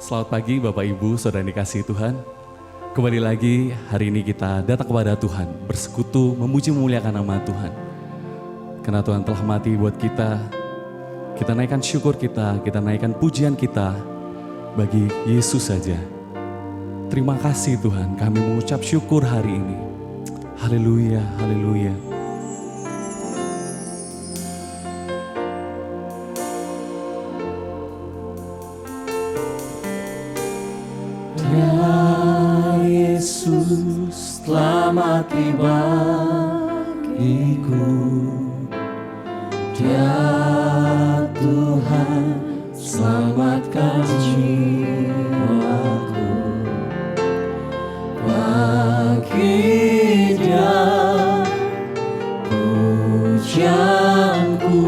Selamat pagi Bapak Ibu, Saudara yang dikasihi Tuhan. Kembali lagi hari ini kita datang kepada Tuhan, bersekutu, memuji memuliakan nama Tuhan. Karena Tuhan telah mati buat kita naikkan syukur kita naikkan pujian kita bagi Yesus saja. Terima kasih Tuhan, kami mengucap syukur hari ini. Haleluya, haleluya. Yesus telah mati bagiku, Dia Tuhan selamatkan jiwaku. Bagi Dia pujianku,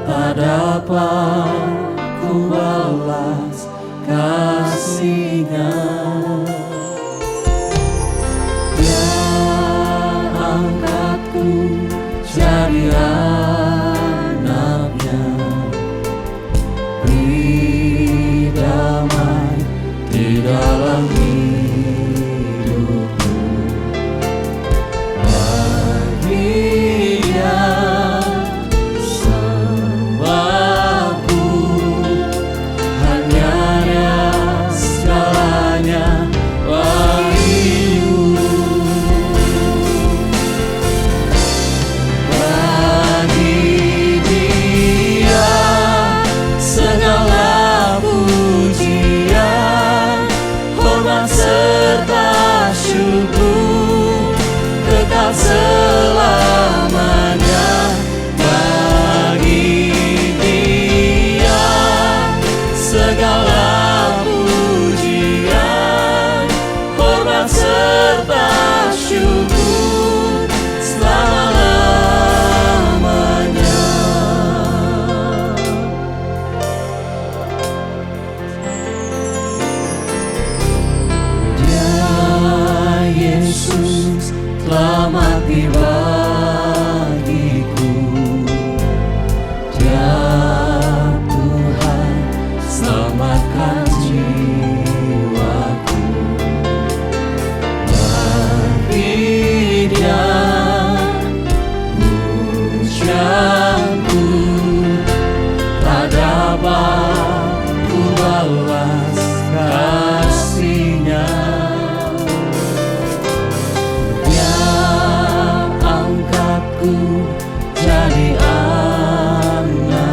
tak dapat ku balas kasih-Nya. Jadi anaknya, beri damai di dalam hidupku. Bagi Dia sembahku, hanya Dia segalanya bagiku. Selamanya bagi Dia segala pujian, hormat serta syukur selama-lamanya. Dia Yesus telah mati bagiku, Dia Tuhan selamatkan jiwaku. Bagi Dia pujianku, tak dapat ku balas kasih-Nya. Jadi anaknya,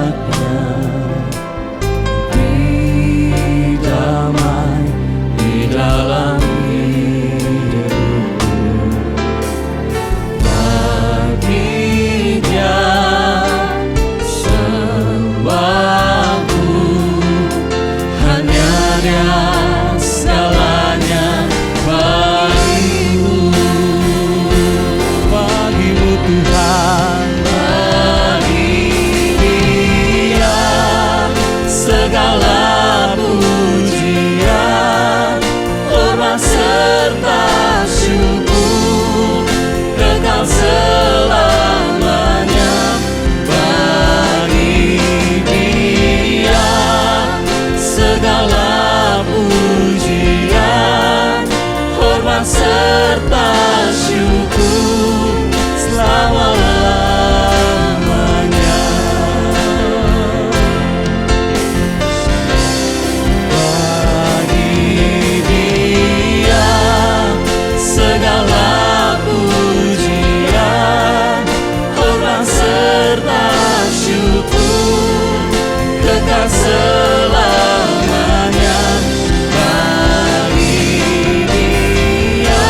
beri damai di dalam hidupku. Bagi Dia sembahku, hanya Dia segalanya bagimu. Bagimu Tuhan, segala pujian, hormat serta syukur kekal selamanya. Bagi Dia segala pujian, hormat serta syukur selama-lamanya. Segala pujian, hormat serta syukur kekal selamanya. Bagi Dia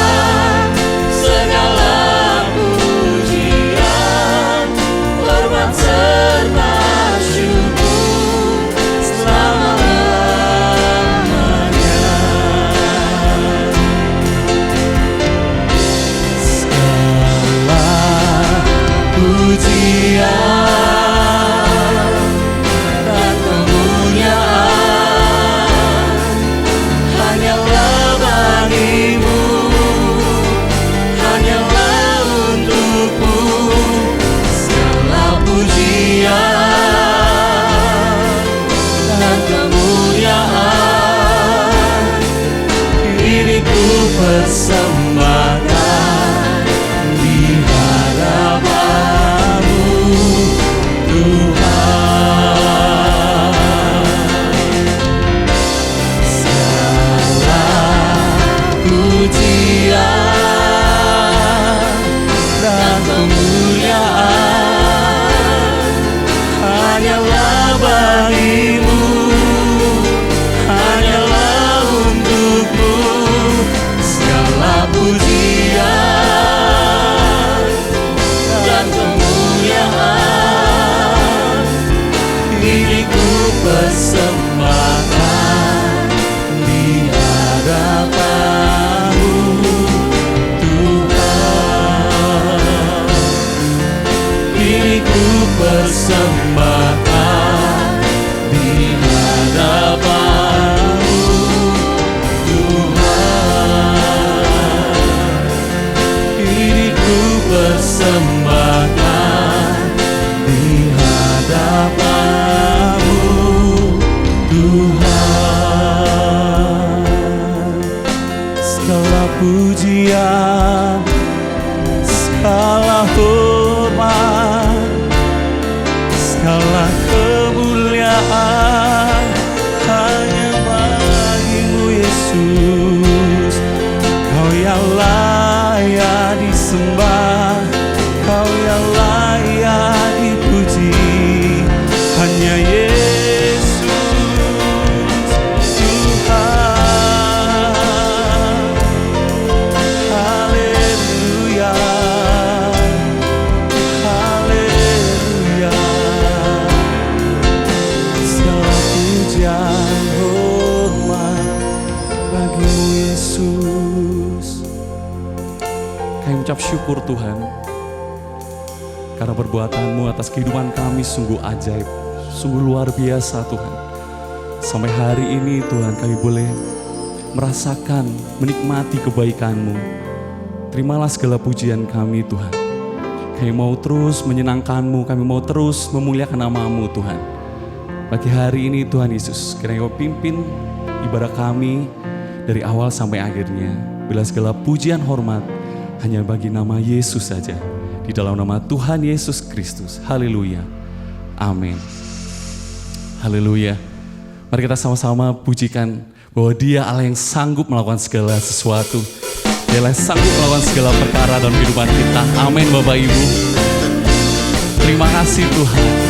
persembahkan di hadapan-Mu, Tuhan. Segala pujian dan kemuliaan hanyalah bagi-Mu, hanyalah untuk-Mu. Segala pujian dan kemuliaan ini ku persembahkan di hadapan-Mu, Tuhan. Ini ku persembahkan di hadapan-Mu, Tuhan. Ini ku persembahkan di hadapan-Mu, Tuhan. Segala pujian, segala hormat, segala kemuliaan hanya bagi-Mu, Yesus. Kau yang layak disembah, Kau yang layak dipuji, hanya Yesus Tuhan. Haleluya, haleluya. Segala pujian hormat bagi-Mu, Yesus. Kami ucap syukur Tuhan, karena perbuatan-Mu atas kehidupan kami sungguh ajaib, sungguh luar biasa Tuhan. Sampai hari ini Tuhan kami boleh merasakan, menikmati kebaikan-Mu. Terimalah segala pujian kami Tuhan. Kami mau terus menyenangkan-Mu, kami mau terus memuliakan nama-Mu Tuhan. Pagi hari ini Tuhan Yesus, kiranya Kau pimpin ibadah kami dari awal sampai akhirnya. Bila segala pujian hormat hanya bagi nama Yesus saja. Di dalam nama Tuhan Yesus Kristus. Haleluya. Amin. Haleluya. Mari kita sama-sama pujikan bahwa Dia Allah yang sanggup melakukan segala sesuatu. Dia Allah yang sanggup melakukan segala perkara dalam kehidupan kita. Amin Bapak Ibu. Terima kasih Tuhan.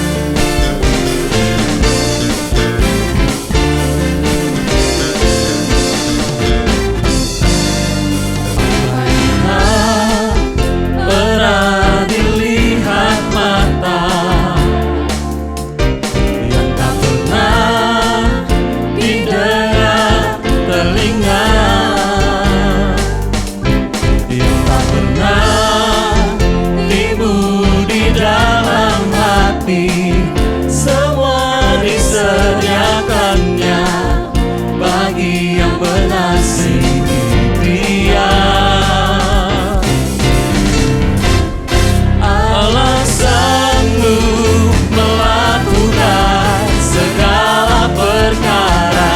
Semua disediakannya bagi yang mengasihi Dia. Allah sanggup melakukan segala perkara,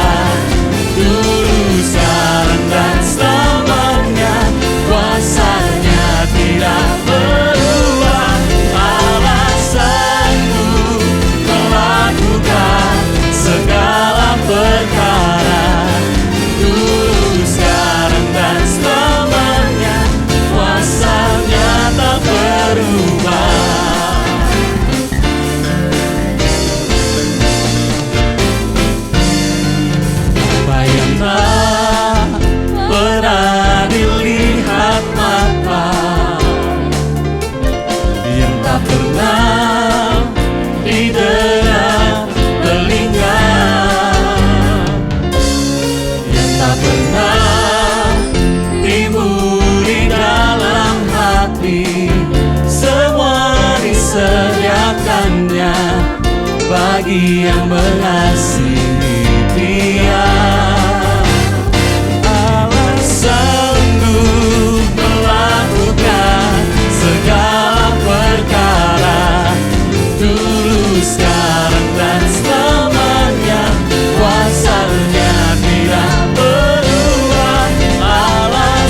dulu, sekarang, dan selamanya. Kuasanya tidak berubah. Allah sanggup melakukan segala perkara, dulu, sekarang, dan selamanya. Kuasanya tak berubah. Apa yang tak pernah dilihat mata, yang tak pernah didengar telinga, yang tak pernah timbul di dalam hati, semua disediakannya bagi yang mengasihi Dia. Allah sanggup melakukan segala perkara, dulu, sekarang, dan selamanya. Kuasanya tidak berubah. Allah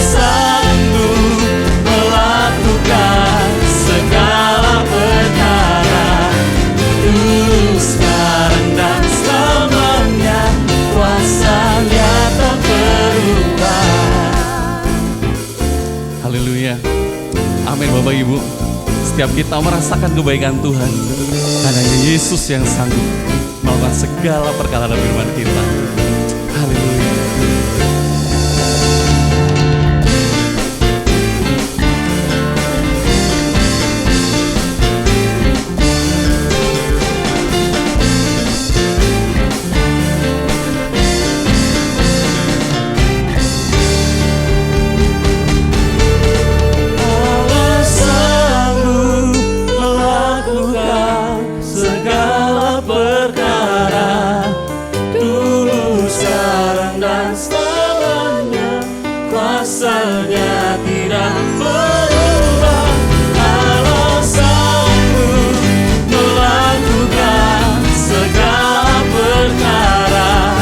Bapak Ibu, setiap kita merasakan kebaikan Tuhan, karena hanya Yesus yang sanggup melakukan segala perkara dalam firman kita. Haleluya. Kuasanya tidak berubah. Allah sanggup melakukan segala perkara,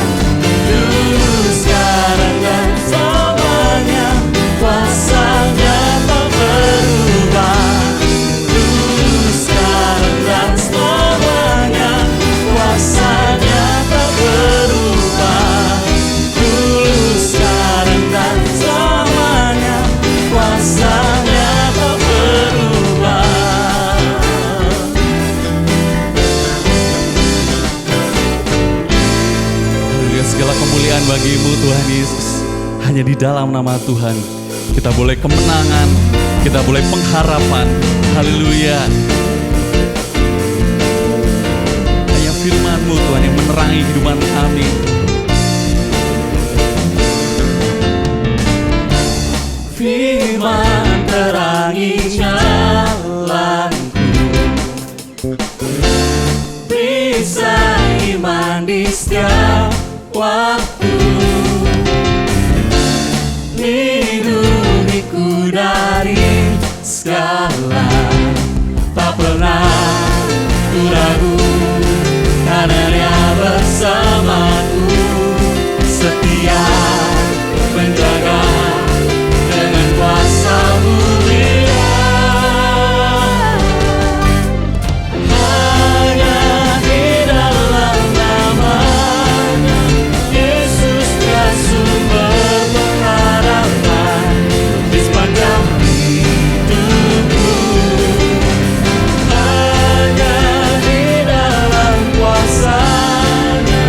dulu, sekarang, dan selamanya. Kuasanya tak berubah, dulu, sekarang, dan selamanya. Kuasanya tak berubah, dulu, sekarang, dan selamanya. Kuasanya tak berubah. Haleluya, segala kemuliaan bagimu Tuhan Yesus. Hanya di dalam nama Tuhan kita boleh kemenangan, kita boleh pengharapan. Haleluya. Hanya firman-Mu Tuhan yang menerangi kehidupan kami. Firman terangi jalanku, bisa iman di setiap waktu, lindungiku dari segala. Tak pernah ku ragu, karena Dia bersamaku, setia menjaga dengan kuasa mulia. Hanya di dalam nama-Nya Yesus Dia sumber pengharapan di sepanjang hidupku. Hanya di dalam kuasa-Nya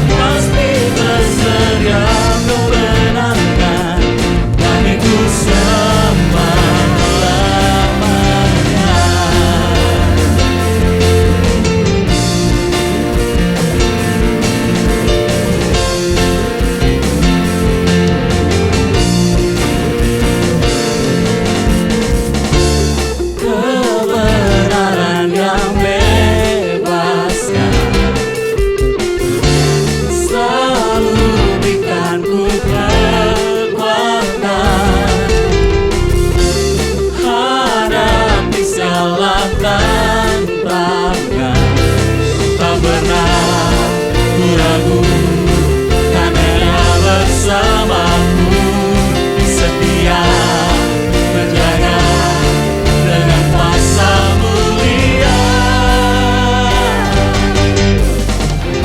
pasti tersedia kemenangan, dan itu selama-lamanya. Kebenaran yang bebaskan selalu berikan ku kekuatan, hadapi segala tantangan. Tak pernah ku ragu, karena Dia bersamaku, setia menjaga dengan kuasa mulia.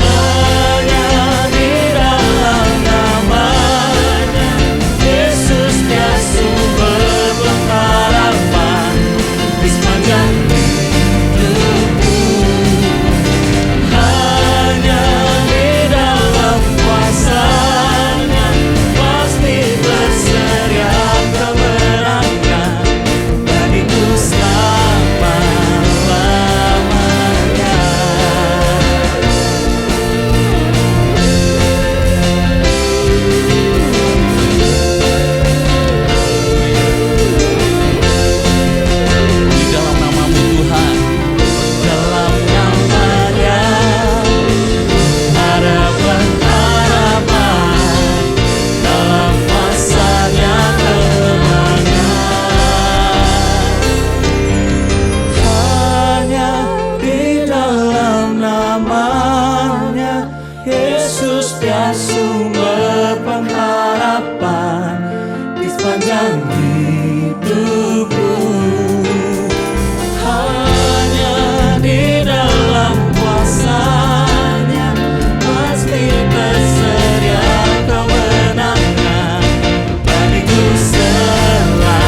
Hanya di dalam nama-Nya Yesus Dia sumber pengharapan di sepanjang hidupku. Hanya di dalam kuasa-Nya pasti tersedia kemenangan, dan itu selama-lamanya. Di dalam nama-Mu Tuhan, Dalam nama-Nya ada pengharapan, dalam masanya kemenangan. Hanya di dalam nama-Nya Yesus Dia sumber pengharapan di sepanjang hidupku. Hanya di dalam kuasa-Nya pasti tersedia kemenangan, dan itu selamanya.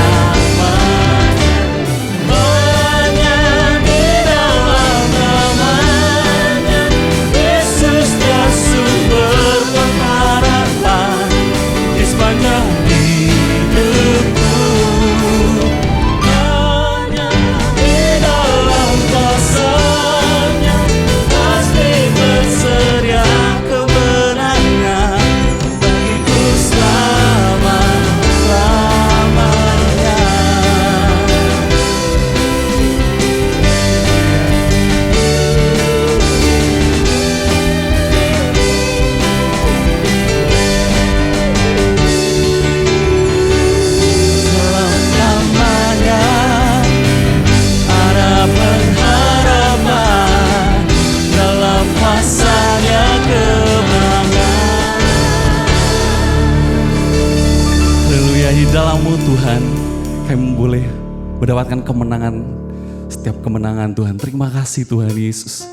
Haleluya, di dalam-Mu Tuhan kami boleh mendapatkan kemenangan, setiap kemenangan Tuhan. Terima kasih Tuhan Yesus.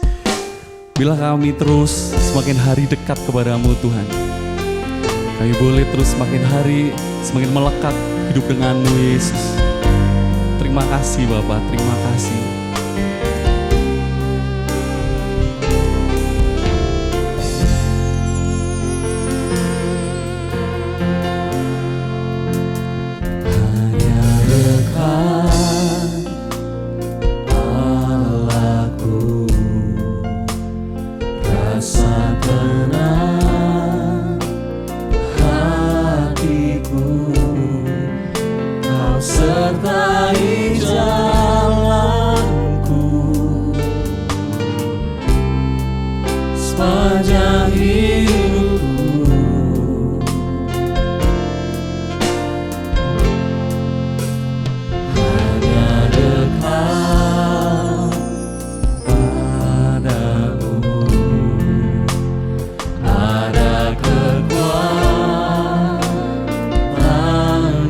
Bila kami terus semakin hari dekat kepadamu Tuhan, kami boleh terus semakin hari semakin melekat hidup denganmu Yesus. Terima kasih Bapa, terima kasih. Hanya dekat Allahku, rasa tenang hatiku, Kau sertai jalanku sepanjang hidupku. Hanya dekat padamu ada kekuatan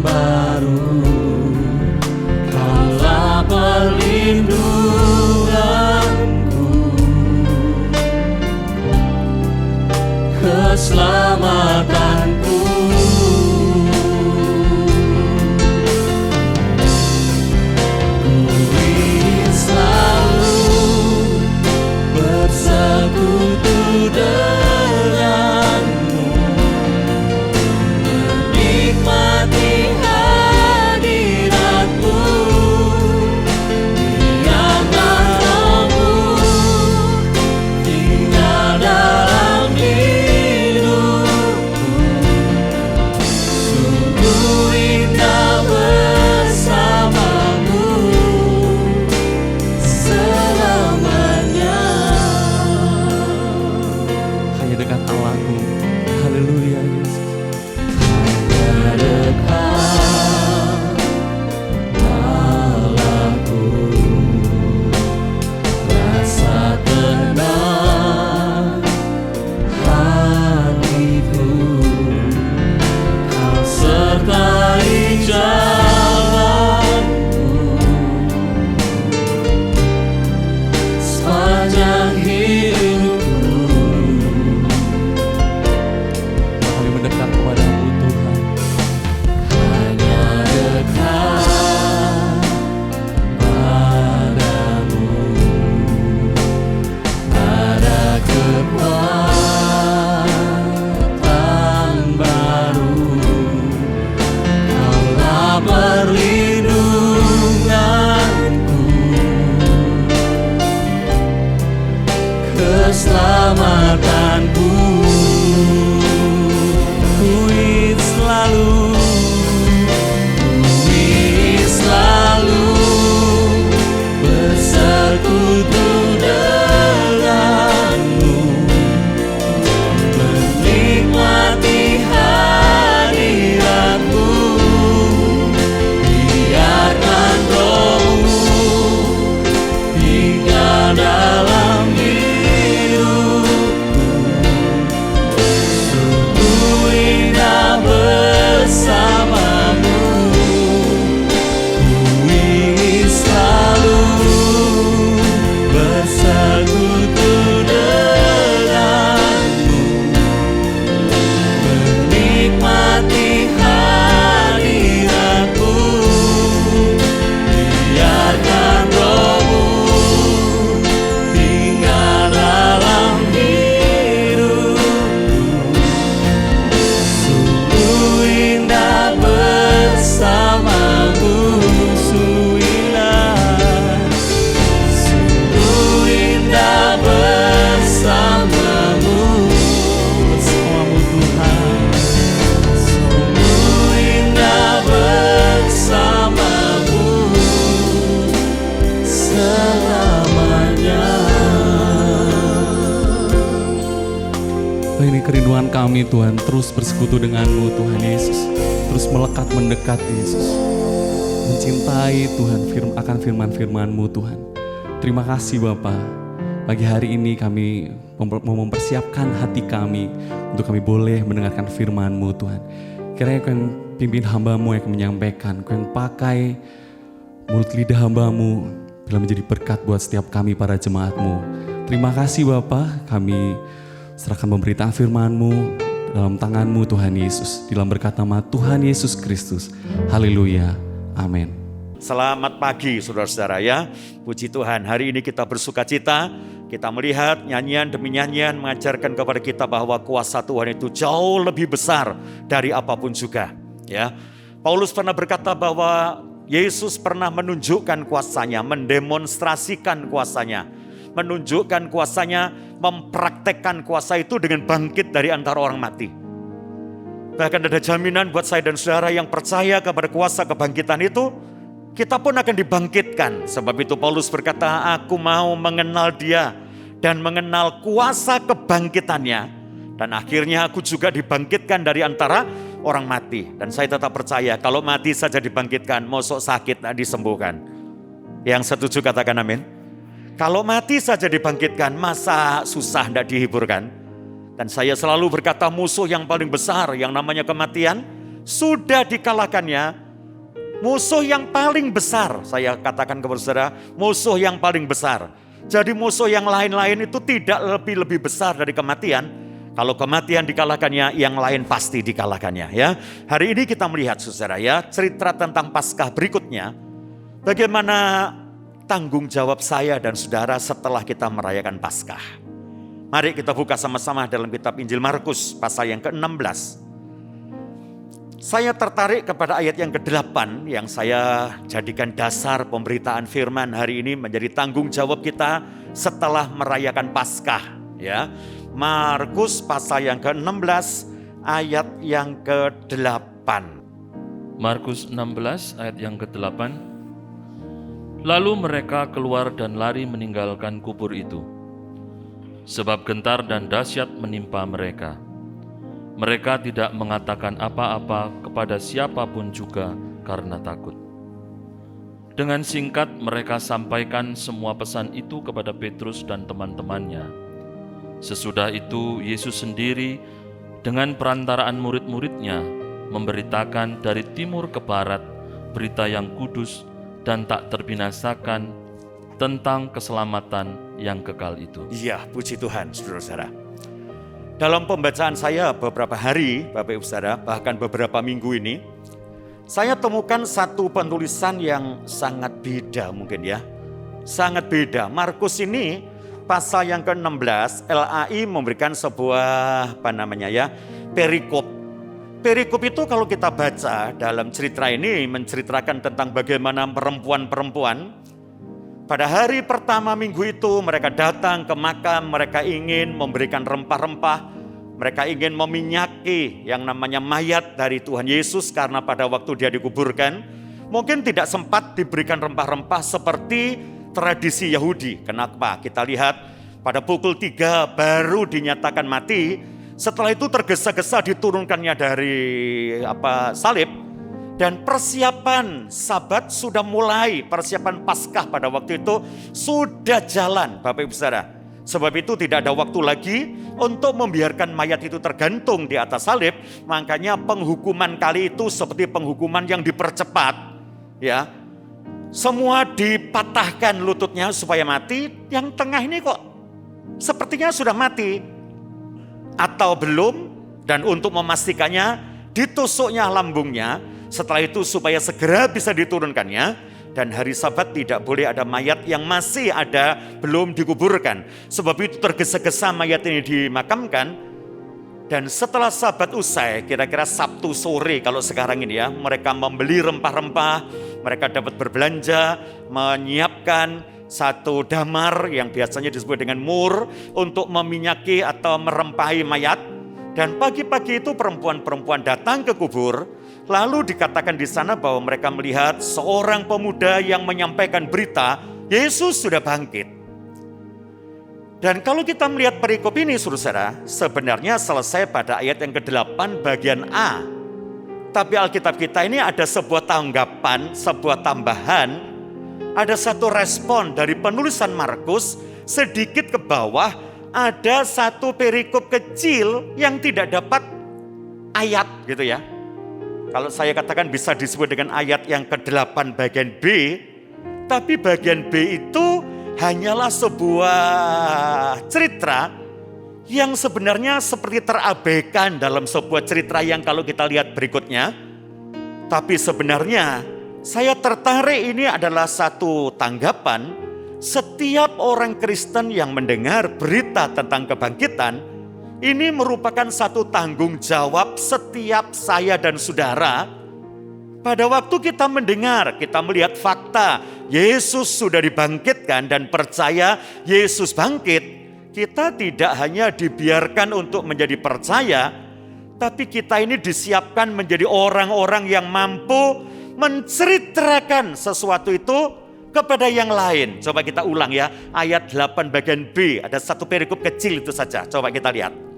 baru. Kaulah perlindunganku, keselamatanku. Ku ingin selalu bersekutu denganmu, menikmati hadiratmu, biarkan Roh-Mu tinggal dalam hidupku. Sungguh indah bersamamu selamanya. Hanya dekat Allahku. Haleluya Yesus. Hanya dekat Allahku, rasa tenang hatiku, Kau sertai jalanku sepanjang hidupku. Kami mendekat kepadamu Tuhan. Hanya dekat padamu ada kekuatan baru. Kaulah perlindunganku, keselamatanku. Ku ingin selalu bersekutu denganmu, menikmati hadiratmu, biarkan Roh-Mu tinggal dalam hidupku. Sungguh indah bersamamu, ku ingin selalu bersekutu denganmu, menikmati hadiratmu, biarkan Roh-Mu tinggal dalam hidupku. Sungguh indah bersamamu, sungguh indah bersamamu, bersamamu Tuhan. Sungguh indah bersamamu selamanya. Ini kerinduan kami Tuhan, terus bersekutu denganmu Tuhan Yesus. Terus melekat mendekat Yesus. Mencintai Tuhan akan firman-firman-Mu Tuhan. Terima kasih Bapa. Pagi hari ini kami mau mempersiapkan hati kami untuk kami boleh mendengarkan firman-Mu Tuhan. Kiranya Kau yang pimpin hamba-Mu yang menyampaikan, Kau yang pakai mulut lidah hamba-Mu bila menjadi berkat buat setiap kami para jemaat-Mu. Terima kasih Bapa, kami serahkan pemberitaan firman-Mu dalam tangan-Mu Tuhan Yesus. Dalam berkat nama Tuhan Yesus Kristus. Haleluya. Amin. Selamat pagi saudara-saudara ya. Puji Tuhan, hari ini kita bersuka cita. Kita melihat nyanyian demi nyanyian mengajarkan kepada kita bahwa kuasa Tuhan itu jauh lebih besar dari apapun juga. Ya, Paulus pernah berkata bahwa Yesus pernah menunjukkan kuasanya, mendemonstrasikan kuasanya, menunjukkan kuasanya, mempraktekkan kuasa itu dengan bangkit dari antara orang mati. Bahkan ada jaminan buat saya dan saudara yang percaya kepada kuasa kebangkitan itu, kita pun akan dibangkitkan. Sebab itu Paulus berkata, aku mau mengenal Dia dan mengenal kuasa kebangkitannya. Dan akhirnya aku juga dibangkitkan dari antara orang mati. Dan saya tetap percaya kalau mati saja dibangkitkan, mosok sakit tak disembuhkan. Yang setuju katakan amin. Kalau mati saja dibangkitkan, masa susah tidak dihiburkan. Dan saya selalu berkata musuh yang paling besar yang namanya kematian sudah dikalahkannya. Musuh yang paling besar, saya katakan kepada saudara, musuh yang paling besar. Jadi musuh yang lain-lain itu tidak lebih besar dari kematian. Kalau kematian dikalahkannya, yang lain pasti dikalahkannya ya. Hari ini kita melihat saudara ya, cerita tentang Paskah berikutnya. Bagaimana tanggung jawab saya dan saudara setelah kita merayakan Paskah. Mari kita buka sama-sama dalam kitab Injil Markus pasal yang ke-16. Saya tertarik kepada ayat yang ke-8 yang saya jadikan dasar pemberitaan firman hari ini menjadi tanggung jawab kita setelah merayakan Paskah. Ya, Markus pasal yang ke-16 ayat yang ke-8. Markus 16 ayat yang ke-8. Lalu mereka keluar dan lari meninggalkan kubur itu, sebab gentar dan dahsyat menimpa mereka. Mereka tidak mengatakan apa-apa kepada siapapun juga karena takut. Dengan singkat mereka sampaikan semua pesan itu kepada Petrus dan teman-temannya. Sesudah itu Yesus sendiri dengan perantaraan murid-muridnya memberitakan dari timur ke barat berita yang kudus dan tak terbinasakan tentang keselamatan yang kekal itu. Iya, puji Tuhan saudara-saudara. Dalam pembacaan saya beberapa hari, Bapak Ibu Saudara, bahkan beberapa minggu ini, saya temukan satu penulisan yang sangat beda mungkin ya. Sangat beda. Markus ini pasal yang ke-16, LAI memberikan sebuah perikop. Perikop itu kalau kita baca dalam cerita ini menceritakan tentang bagaimana perempuan-perempuan pada hari pertama minggu itu mereka datang ke makam, mereka ingin memberikan rempah-rempah, mereka ingin meminyaki yang namanya mayat dari Tuhan Yesus karena pada waktu dia dikuburkan, mungkin tidak sempat diberikan rempah-rempah seperti tradisi Yahudi. Kenapa? Kita lihat pada pukul 3 baru dinyatakan mati, setelah itu tergesa-gesa diturunkannya dari salib. Dan persiapan Sabat sudah mulai, persiapan Paskah pada waktu itu sudah jalan Bapak Ibu Saudara. Sebab itu tidak ada waktu lagi untuk membiarkan mayat itu tergantung di atas salib. Makanya penghukuman kali itu seperti penghukuman yang dipercepat. Ya, semua dipatahkan lututnya supaya mati. Yang tengah ini kok sepertinya sudah mati atau belum. Dan untuk memastikannya ditusuknya lambungnya. Setelah itu supaya segera bisa diturunkannya. Dan hari Sabat tidak boleh ada mayat yang masih ada belum dikuburkan. Sebab itu tergesa-gesa mayat ini dimakamkan. Dan setelah Sabat usai, kira-kira Sabtu sore kalau sekarang ini ya, mereka membeli rempah-rempah, mereka dapat berbelanja, menyiapkan satu damar yang biasanya disebut dengan mur untuk meminyaki atau merempahi mayat. Dan pagi-pagi itu perempuan-perempuan datang ke kubur. Lalu dikatakan di sana bahwa mereka melihat seorang pemuda yang menyampaikan berita Yesus sudah bangkit. Dan kalau kita melihat perikop ini saudara, sebenarnya selesai pada ayat yang ke-8 bagian A. Tapi Alkitab kita ini ada sebuah tanggapan, sebuah tambahan, ada satu respon dari penulisan Markus sedikit ke bawah, ada satu perikop kecil yang tidak dapat ayat gitu ya. kalau saya katakan bisa disebut dengan ayat yang ke-8 bagian B, tapi bagian B itu hanyalah sebuah cerita yang sebenarnya seperti terabaikan dalam sebuah cerita yang kalau kita lihat berikutnya. Tapi sebenarnya saya tertarik ini adalah satu tanggapan setiap orang Kristen yang mendengar berita tentang kebangkitan. Ini merupakan satu tanggung jawab setiap saya dan saudara. Pada waktu kita mendengar, kita melihat fakta Yesus sudah dibangkitkan dan percaya Yesus bangkit, kita tidak hanya dibiarkan untuk menjadi percaya, tapi kita ini disiapkan menjadi orang-orang yang mampu menceritakan sesuatu itu kepada yang lain. Coba kita ulang ya, ayat 8 bagian B, ada satu perikop kecil itu saja. Coba kita lihat.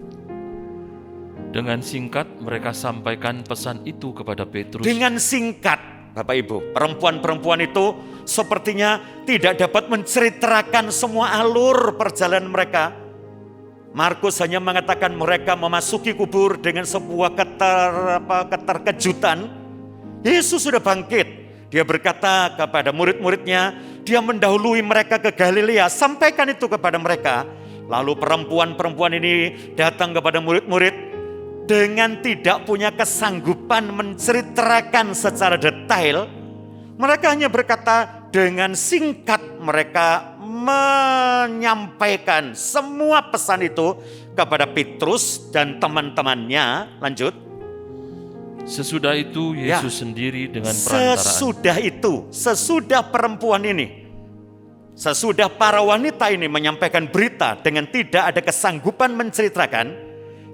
Dengan singkat mereka sampaikan pesan itu kepada Petrus. Dengan singkat, Bapak Ibu, perempuan-perempuan itu sepertinya tidak dapat menceritakan semua alur perjalanan mereka. Markus hanya mengatakan mereka memasuki kubur dengan sebuah keterkejutan. Yesus sudah bangkit. Dia berkata kepada murid-muridnya, dia mendahului mereka ke Galilea, sampaikan itu kepada mereka. Lalu perempuan-perempuan ini datang kepada murid-murid dengan tidak punya kesanggupan menceritakan secara detail. Mereka hanya berkata dengan singkat mereka menyampaikan semua pesan itu kepada Petrus dan teman-temannya. Lanjut. Sesudah itu Yesus sendiri dengan perantaraan. Sesudah perempuan ini, sesudah para wanita ini menyampaikan berita dengan tidak ada kesanggupan menceritakan,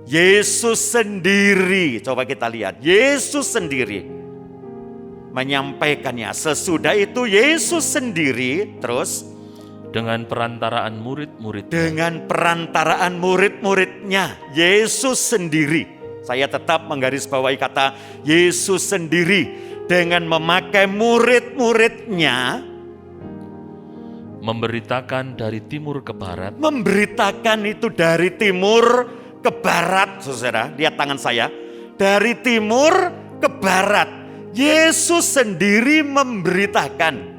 Yesus sendiri, coba kita lihat, Yesus sendiri menyampaikannya. Sesudah itu Yesus sendiri terus dengan perantaraan murid-muridnya. Dengan perantaraan murid-muridnya, Yesus sendiri. Saya tetap menggarisbawahi kata Yesus sendiri dengan memakai murid-muridnya. Memberitakan dari timur ke barat. Memberitakan itu dari timur ke barat, saudara. Lihat tangan saya. Dari timur ke barat. Yesus sendiri memberitakan.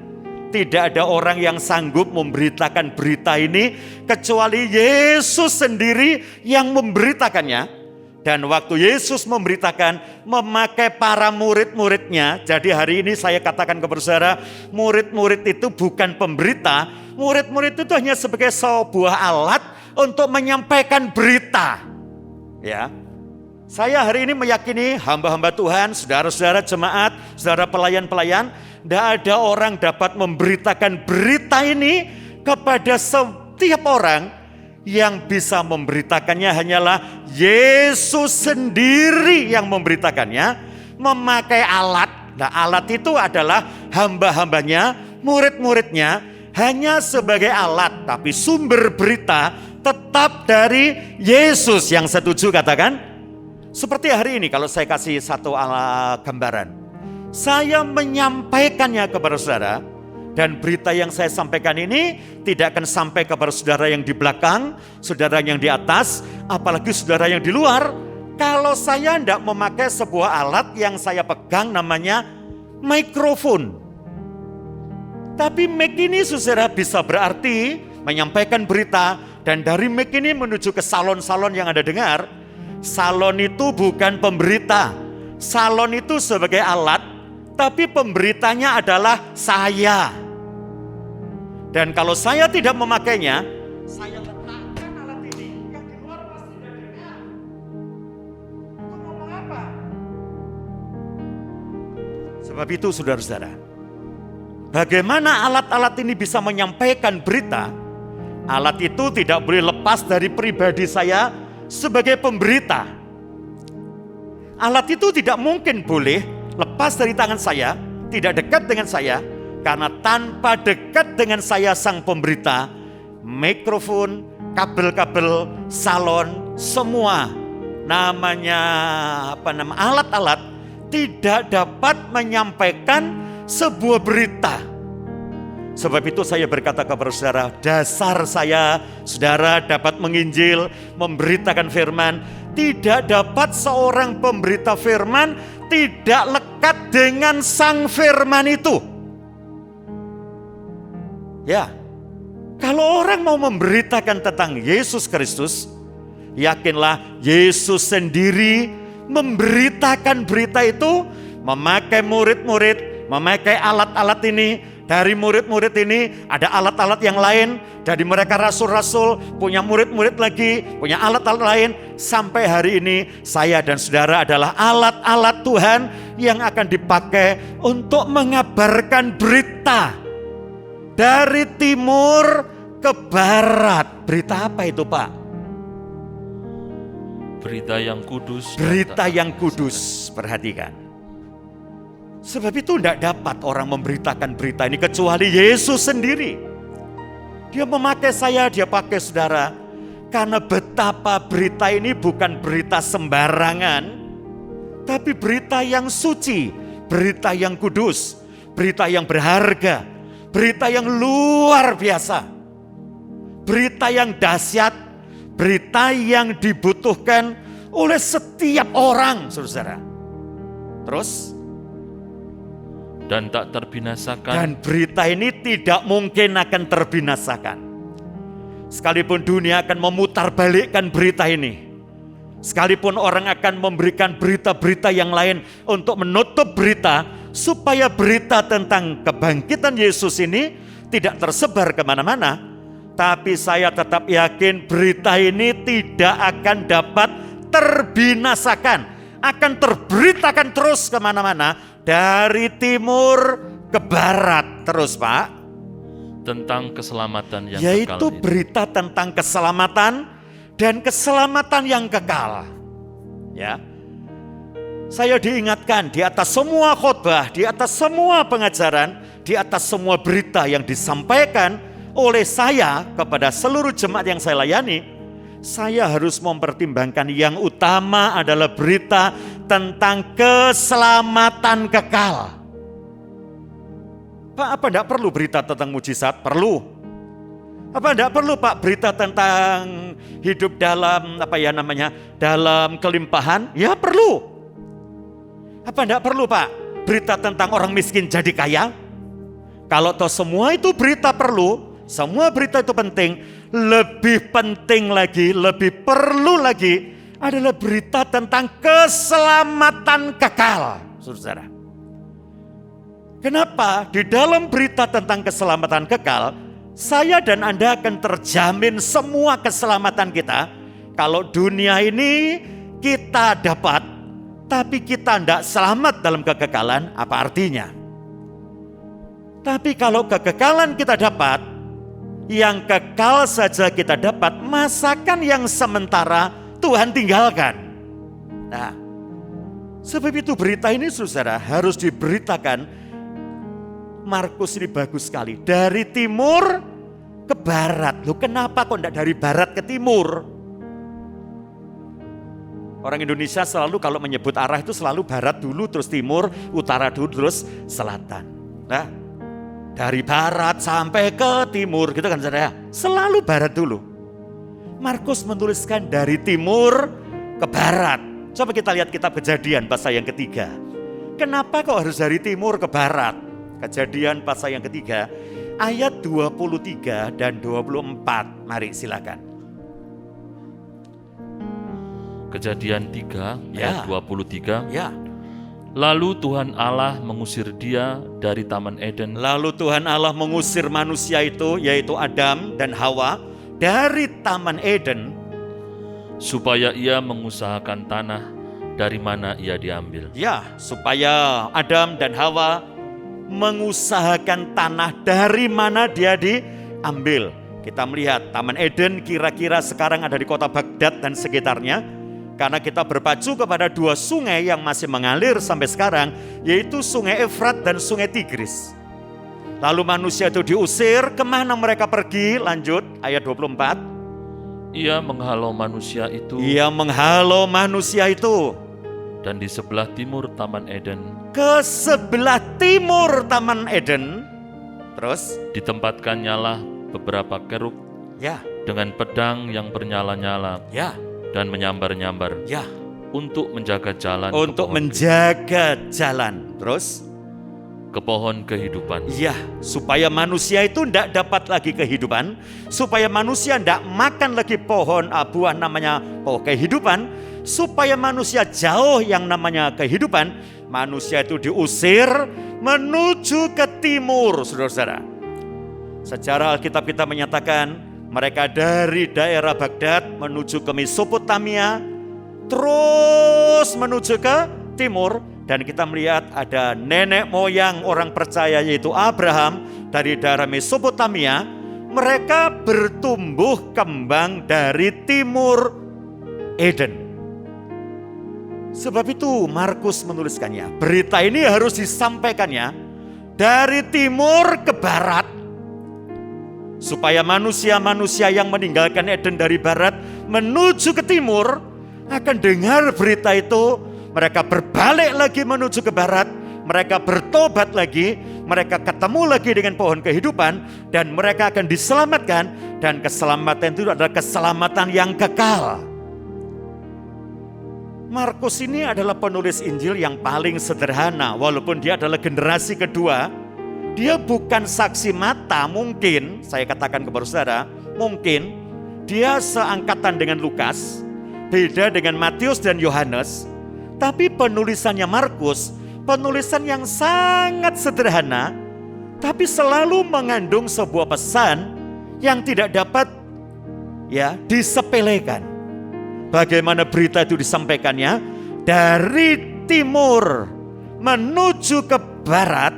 Tidak ada orang yang sanggup memberitakan berita ini kecuali Yesus sendiri yang memberitakannya. Dan waktu Yesus memberitakan, memakai para murid-muridnya. Jadi hari ini saya katakan kepada saudara, murid-murid itu bukan pemberita. Murid-murid itu hanya sebagai sebuah alat untuk menyampaikan berita. Ya, saya hari ini meyakini hamba-hamba Tuhan, saudara-saudara jemaat, saudara pelayan-pelayan, tidak ada orang dapat memberitakan berita ini kepada setiap orang. Yang bisa memberitakannya hanyalah Yesus sendiri yang memberitakannya, memakai alat. Nah, alat itu adalah hamba-hambanya, murid-muridnya, hanya sebagai alat. Tapi sumber berita tetap dari Yesus. Yang setuju katakan? Seperti hari ini kalau saya kasih satu gambaran. Saya menyampaikannya kepada saudara. Dan berita yang saya sampaikan ini tidak akan sampai kepada saudara yang di belakang, saudara yang di atas, apalagi saudara yang di luar. Kalau saya tidak memakai sebuah alat yang saya pegang namanya mikrofon. Tapi mic ini saudara bisa berarti menyampaikan berita. Dan dari mic ini menuju ke salon-salon yang Anda dengar. Salon itu bukan pemberita. Salon itu sebagai alat. Tapi pemberitanya adalah saya. Dan kalau saya tidak memakainya, saya letakkan alat ini. Yang di luar pasti tidak dengar. Itu ngomong apa? Sebab itu saudara-saudara, bagaimana alat-alat ini bisa menyampaikan berita? Alat itu tidak boleh lepas dari pribadi saya sebagai pemberita. Alat itu tidak mungkin boleh lepas dari tangan saya, tidak dekat dengan saya, karena tanpa dekat dengan saya sang pemberita, mikrofon, kabel-kabel, salon, semua namanya alat-alat tidak dapat menyampaikan sebuah berita. Sebab itu saya berkata kepada saudara, dasar saya, saudara dapat menginjil, memberitakan firman, tidak dapat seorang pemberita firman tidak lekat dengan sang firman itu. Ya, kalau orang mau memberitakan tentang Yesus Kristus, yakinlah Yesus sendiri memberitakan berita itu, memakai murid-murid, memakai alat-alat ini. Dari murid-murid ini ada alat-alat yang lain. Dari mereka rasul-rasul punya murid-murid lagi, punya alat-alat lain. Sampai hari ini saya dan saudara adalah alat-alat Tuhan yang akan dipakai untuk mengabarkan berita dari timur ke barat. Berita apa itu, Pak? Berita yang kudus. Berita yang kudus. Perhatikan. Sebab itu tidak dapat orang memberitakan berita ini kecuali Yesus sendiri. Dia memakai saya, dia pakai saudara. Karena betapa berita ini bukan berita sembarangan, tapi berita yang suci, berita yang kudus, berita yang berharga, berita yang luar biasa, berita yang dahsyat, berita yang dibutuhkan oleh setiap orang, saudara. Terus? Dan tak terbinasakan. Dan berita ini tidak mungkin akan terbinasakan. Sekalipun dunia akan memutarbalikkan berita ini, sekalipun orang akan memberikan berita-berita yang lain untuk menutup berita, supaya berita tentang kebangkitan Yesus ini tidak tersebar kemana-mana, tapi saya tetap yakin berita ini tidak akan dapat terbinasakan, akan terberitakan terus kemana-mana. Dari timur ke barat terus, Pak. Tentang keselamatan yang yaitu kekal. Berita tentang keselamatan dan keselamatan yang kekal. Ya. Saya diingatkan di atas semua khotbah, di atas semua pengajaran, di atas semua berita yang disampaikan oleh saya kepada seluruh jemaat yang saya layani, saya harus mempertimbangkan yang utama adalah berita tentang keselamatan kekal. Pak, apa enggak perlu berita tentang mujizat? Perlu. Apa enggak perlu, Pak, berita tentang hidup dalam dalam kelimpahan? Ya perlu. Apa enggak perlu, Pak, berita tentang orang miskin jadi kaya? Kalau toh semua itu berita perlu, semua berita itu penting. Lebih penting lagi, lebih perlu lagi adalah berita tentang keselamatan kekal, saudara. Kenapa? Di dalam berita tentang keselamatan kekal, saya dan Anda akan terjamin semua keselamatan kita. Kalau dunia ini kita dapat, tapi kita tidak selamat dalam kekekalan, apa artinya? Tapi kalau kekekalan kita dapat, yang kekal saja kita dapat, masakan yang sementara Tuhan tinggalkan. Nah, sebab itu berita ini saudara harus diberitakan. Markus ini bagus sekali. Dari timur ke barat. Loh, kenapa kok enggak dari barat ke timur? Orang Indonesia selalu kalau menyebut arah itu selalu barat dulu, terus timur, utara dulu, terus selatan. Nah, dari barat sampai ke timur gitu kan saudara. Selalu barat dulu. Markus menuliskan dari timur ke barat. Coba kita lihat kitab Kejadian pasal yang ketiga. Kenapa kok harus dari timur ke barat? Kejadian pasal yang ketiga ayat 23 dan 24. Mari silakan. Kejadian 3 Ya. ayat 23. Ya. Lalu Tuhan Allah mengusir dia dari Taman Eden. Lalu Tuhan Allah mengusir manusia itu, yaitu Adam dan Hawa, dari Taman Eden, supaya ia mengusahakan tanah dari mana ia diambil. ya, supaya Adam dan Hawa mengusahakan tanah dari mana dia diambil. Kita melihat Taman Eden kira-kira sekarang ada di kota Baghdad dan sekitarnya. Karena kita berpacu kepada dua sungai yang masih mengalir sampai sekarang, yaitu Sungai Efrat dan Sungai Tigris. Lalu manusia itu diusir, kemana mereka pergi? Lanjut ayat 24. Ia menghalau manusia itu. Ia menghalau manusia itu Dan di sebelah timur Taman Eden ke sebelah timur Taman Eden. Terus? ditempatkan nyala beberapa kerub Ya, dengan pedang yang bernyala-nyala. ya. dan menyambar-nyambar Ya, untuk menjaga jalan untuk menjaga jalan. Terus? ke pohon kehidupan. Ya, supaya manusia itu tidak dapat lagi kehidupan, supaya manusia tidak makan lagi pohon buah namanya pohon kehidupan, supaya manusia jauh yang namanya kehidupan, manusia itu diusir menuju ke timur, saudara-saudara. Secara Alkitab kita menyatakan mereka dari daerah Baghdad menuju ke Mesopotamia, terus menuju ke timur. Dan kita melihat ada nenek moyang orang percaya yaitu Abraham dari daerah Mesopotamia. Mereka bertumbuh kembang dari timur Eden. Sebab itu Markus menuliskannya. Berita ini harus disampaikannya dari timur ke barat. Supaya manusia-manusia yang meninggalkan Eden dari barat menuju ke timur akan dengar berita itu. Mereka berbalik lagi menuju ke barat, mereka bertobat lagi, mereka ketemu lagi dengan pohon kehidupan, dan mereka akan diselamatkan, dan keselamatan itu adalah keselamatan yang kekal. Markus ini adalah penulis Injil yang paling sederhana, walaupun dia adalah generasi kedua. Dia bukan saksi mata, mungkin, saya katakan kepada saudara, mungkin dia seangkatan dengan Lukas, beda dengan Matius dan Yohanes. Tapi penulisannya Markus, penulisan yang sangat sederhana, tapi selalu mengandung sebuah pesan yang tidak dapat disepelekan. Bagaimana berita itu disampaikannya? Dari timur menuju ke barat,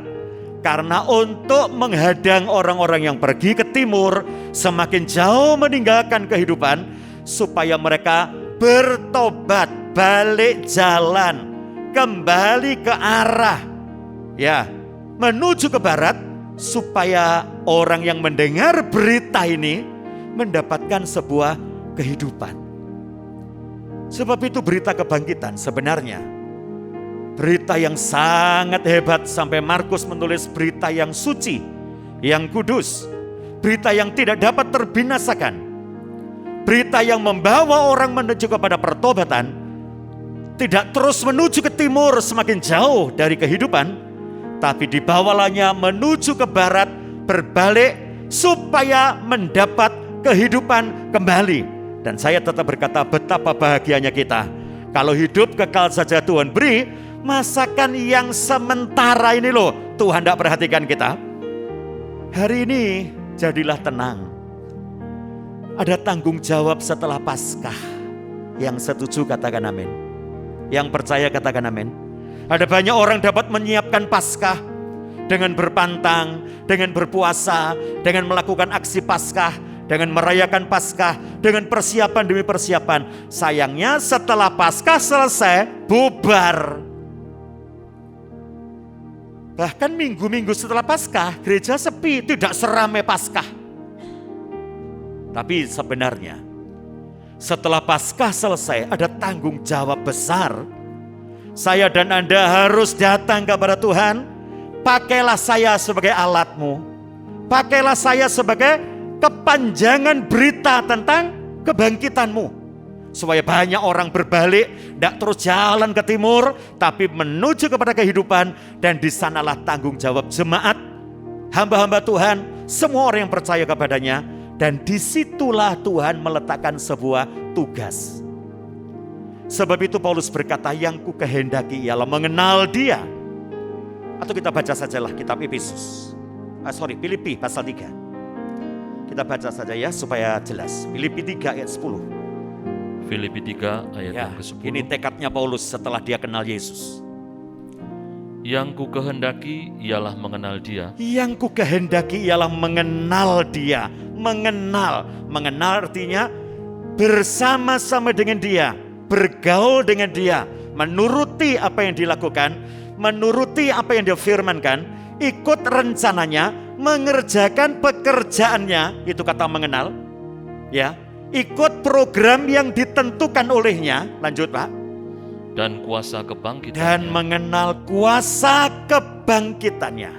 karena untuk menghadang orang-orang yang pergi ke timur semakin jauh meninggalkan kehidupan, supaya mereka bertobat, balik jalan, kembali ke arah menuju ke barat, supaya orang yang mendengar berita ini mendapatkan sebuah kehidupan. Sebab itu berita kebangkitan sebenarnya berita yang sangat hebat, sampai Markus menulis berita yang suci, yang kudus, berita yang tidak dapat terbinasakan, berita yang membawa orang menuju kepada pertobatan. Tidak terus menuju ke timur semakin jauh dari kehidupan, tapi dibawalanya menuju ke barat, berbalik supaya mendapat kehidupan kembali. Dan saya tetap berkata, betapa bahagianya kita kalau hidup kekal saja Tuhan beri, masakan yang sementara ini loh Tuhan tidak perhatikan kita. Hari ini jadilah tenang. Ada tanggung jawab setelah Paskah. Yang setuju katakan amin. Yang percaya katakan amin. Ada banyak orang dapat menyiapkan Paskah dengan berpantang, dengan berpuasa, dengan melakukan aksi Paskah, dengan merayakan Paskah, dengan persiapan demi persiapan. Sayangnya setelah Paskah selesai, bubar. Bahkan minggu-minggu setelah Paskah, gereja sepi, tidak seramai Paskah. Tapi sebenarnya setelah Paskah selesai ada tanggung jawab besar. Saya dan Anda harus datang kepada Tuhan. Pakailah saya sebagai alatmu. Pakailah saya sebagai kepanjangan berita tentang kebangkitanmu. Supaya banyak orang berbalik, tidak terus jalan ke timur, tapi menuju kepada kehidupan. Dan di sanalah tanggung jawab jemaat, hamba-hamba Tuhan, semua orang yang percaya kepadanya. Dan disitulah Tuhan meletakkan sebuah tugas. Sebab itu Paulus berkata, yang ku kehendaki ialah mengenal Dia. Atau kita baca sajalah kitab Filipi pasal 3. Kita baca saja ya supaya jelas. Filipi 3 ayat 10. Filipi 3 ayat yang ke-10. Ini tekadnya Paulus setelah dia kenal Yesus. Yang ku kehendaki ialah mengenal Dia. Yang ku kehendaki ialah mengenal Dia. Mengenal artinya bersama-sama dengan Dia, bergaul dengan Dia, menuruti apa yang dilakukan, menuruti apa yang Dia firmankan, ikut rencananya, mengerjakan pekerjaannya, itu kata mengenal. Ya, ikut program yang ditentukan olehnya. Lanjut Pak. Dan kuasa kebangkitannya. Dan mengenal kuasa kebangkitannya.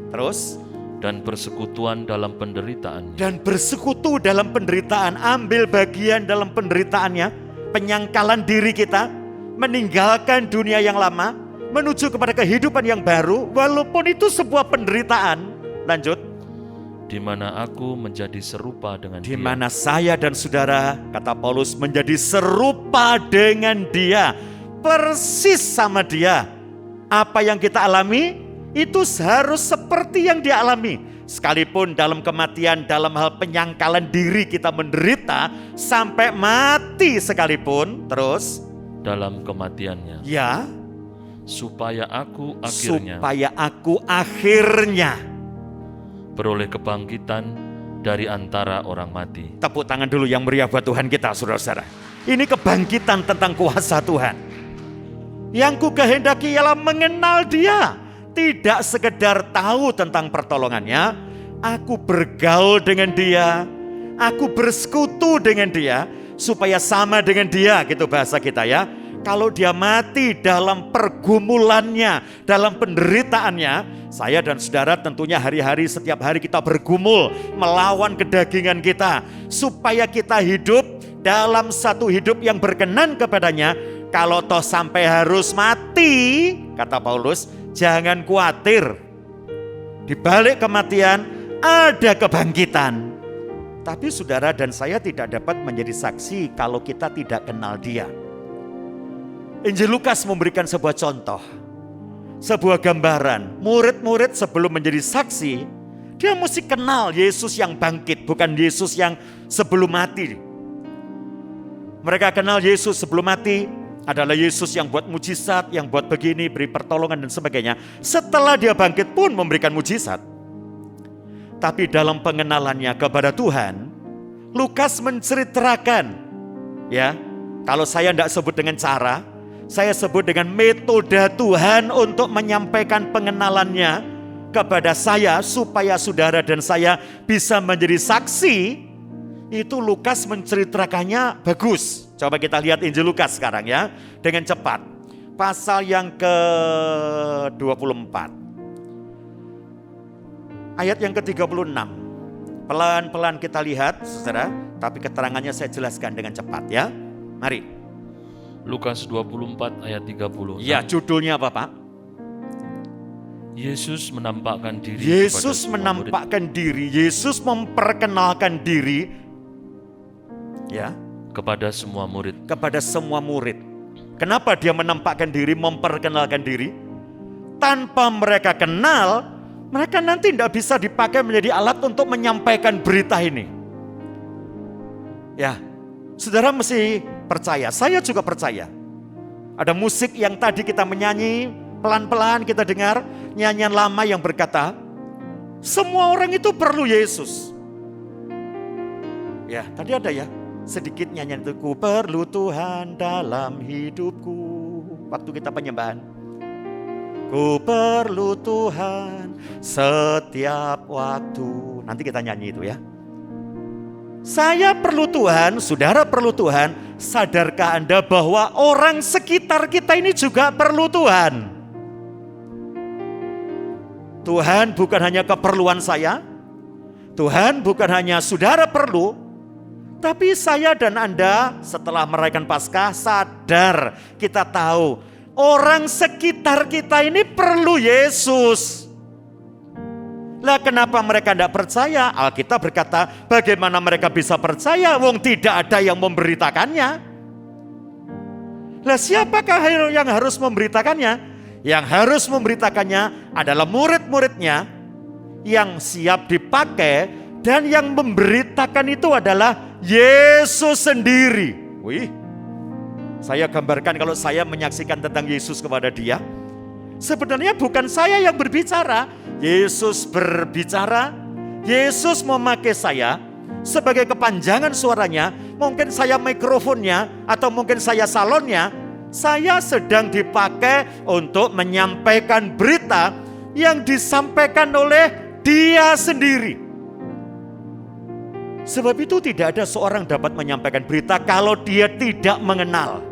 Terus dan persekutuan dalam penderitaan, dan bersekutu dalam penderitaan, ambil bagian dalam penderitaannya, penyangkalan diri kita, meninggalkan dunia yang lama, menuju kepada kehidupan yang baru, walaupun itu sebuah penderitaan. Lanjut. di mana aku menjadi serupa dengan Di Dia. mana saya dan saudara, kata Paulus, menjadi serupa dengan Dia, persis sama Dia. Apa yang kita alami, itu harus seperti yang Dia alami. Sekalipun dalam kematian, dalam hal penyangkalan diri kita menderita, sampai mati sekalipun, terus, Dalam kematiannya, ya, supaya aku akhirnya beroleh kebangkitan dari antara orang mati. tepuk tangan dulu yang meriah buat Tuhan kita, saudara-saudara. Ini kebangkitan tentang kuasa Tuhan. Yang ku kehendaki ialah mengenal Dia. Tidak sekedar tahu tentang pertolongannya, aku bergaul dengan Dia, aku bersekutu dengan Dia, supaya sama dengan Dia, gitu bahasa kita ya. Kalau Dia mati dalam pergumulannya, dalam penderitaannya, saya dan saudara tentunya hari-hari, setiap hari kita bergumul melawan kedagingan kita, supaya kita hidup dalam satu hidup yang berkenan kepadanya. Kalau toh sampai harus mati, kata Paulus, jangan khawatir. Di balik kematian ada kebangkitan. Tapi saudara dan saya tidak dapat menjadi saksi kalau kita tidak kenal Dia. Injil Lukas memberikan sebuah contoh, sebuah gambaran. Murid-murid sebelum menjadi saksi, dia mesti kenal Yesus yang bangkit, bukan Yesus yang sebelum mati. Mereka kenal Yesus sebelum mati adalah Yesus yang buat mujizat, yang buat begini, beri pertolongan dan sebagainya. Setelah Dia bangkit pun memberikan mujizat. Tapi dalam pengenalannya kepada Tuhan, Lukas menceritakan, ya, kalau saya tidak sebut dengan cara, saya sebut dengan metode Tuhan untuk menyampaikan pengenalannya kepada saya, supaya saudara dan saya bisa menjadi saksi. Itu Lukas menceritakannya bagus. Coba kita lihat Injil Lukas sekarang ya, dengan cepat. Pasal yang ke-24. Ayat yang ke-36. Pelan-pelan kita lihat, saudara, tapi keterangannya saya jelaskan dengan cepat ya. Mari. Lukas 24 ayat 30. Ya, judulnya apa, Pak? Yesus menampakkan diri Yesus kepada semua menampakkan diri, Yesus memperkenalkan diri, ya, kepada semua murid. kepada semua murid. Kenapa Dia menampakkan diri, memperkenalkan diri? Tanpa mereka kenal, mereka nanti tidak bisa dipakai menjadi alat untuk menyampaikan berita ini. Ya, saudara mesti percaya, saya juga percaya. Ada musik yang tadi kita menyanyi, pelan-pelan kita dengar, nyanyian lama yang berkata, semua orang itu perlu Yesus. Ya, tadi ada ya, sedikit nyanyian itu, ku perlu Tuhan dalam hidupku. Waktu kita penyembahan, ku perlu Tuhan setiap waktu. Nanti kita nyanyi itu ya. Saya perlu Tuhan, saudara perlu Tuhan. Sadarkah Anda bahwa orang sekitar kita ini juga perlu Tuhan? Tuhan bukan hanya keperluan saya, Tuhan bukan hanya saudara perlu, tapi saya dan Anda setelah merayakan Paskah sadar, kita tahu orang sekitar kita ini perlu Yesus. Lah kenapa mereka tidak percaya? Alkitab berkata, bagaimana mereka bisa percaya wong tidak ada yang memberitakannya? Lah siapakah yang harus memberitakannya? Yang harus memberitakannya adalah murid-muridnya yang siap dipakai, dan yang memberitakan itu adalah Yesus sendiri. Wih, saya gambarkan kalau saya menyaksikan tentang Yesus kepada Dia, sebenarnya bukan saya yang berbicara, Yesus berbicara. Yesus memakai saya sebagai kepanjangan suaranya. Mungkin saya mikrofonnya, atau mungkin saya salonnya. Saya sedang dipakai untuk menyampaikan berita yang disampaikan oleh Dia sendiri. Sebab itu tidak ada seorang dapat menyampaikan berita kalau dia tidak mengenal.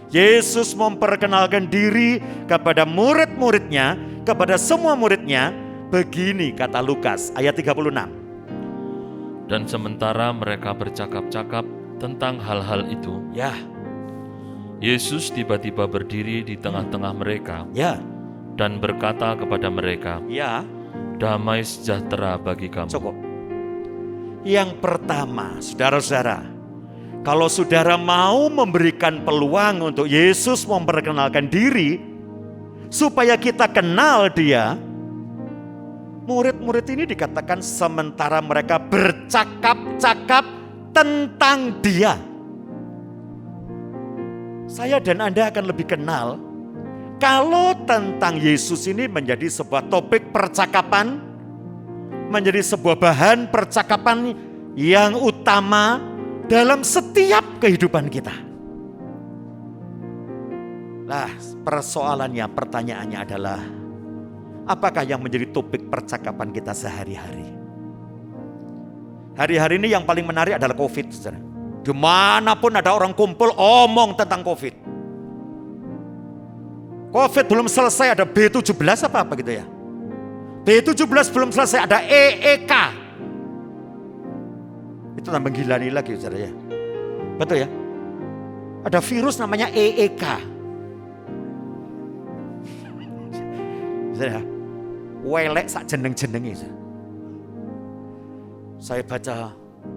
Yesus memperkenalkan diri kepada murid-muridnya, kepada semua muridnya, begini kata Lukas ayat 36. Dan sementara mereka bercakap-cakap tentang hal-hal itu, Ya, Yesus tiba-tiba berdiri di tengah-tengah mereka ya, dan berkata kepada mereka, ya, "Damai sejahtera bagi kamu." cukup. Yang pertama, saudara-saudara, kalau saudara mau memberikan peluang untuk Yesus memperkenalkan diri, supaya kita kenal dia, murid-murid ini dikatakan sementara mereka bercakap-cakap tentang dia. Saya dan Anda akan lebih kenal kalau tentang Yesus ini menjadi sebuah topik percakapan, menjadi sebuah bahan percakapan yang utama dalam setiap kehidupan kita. Nah, persoalannya, pertanyaannya adalah, apakah yang menjadi topik percakapan kita sehari-hari? Hari-hari ini yang paling menarik adalah COVID, saudara. Dimanapun ada orang kumpul, omong tentang COVID. COVID belum selesai, ada B17 apa gitu ya. B17 belum selesai, ada EEK. Itu tambah gila nih lagi, saudara ya. Betul ya? Ada virus namanya EEK. Saudara, welek sak jeneng-jenengi. Saya baca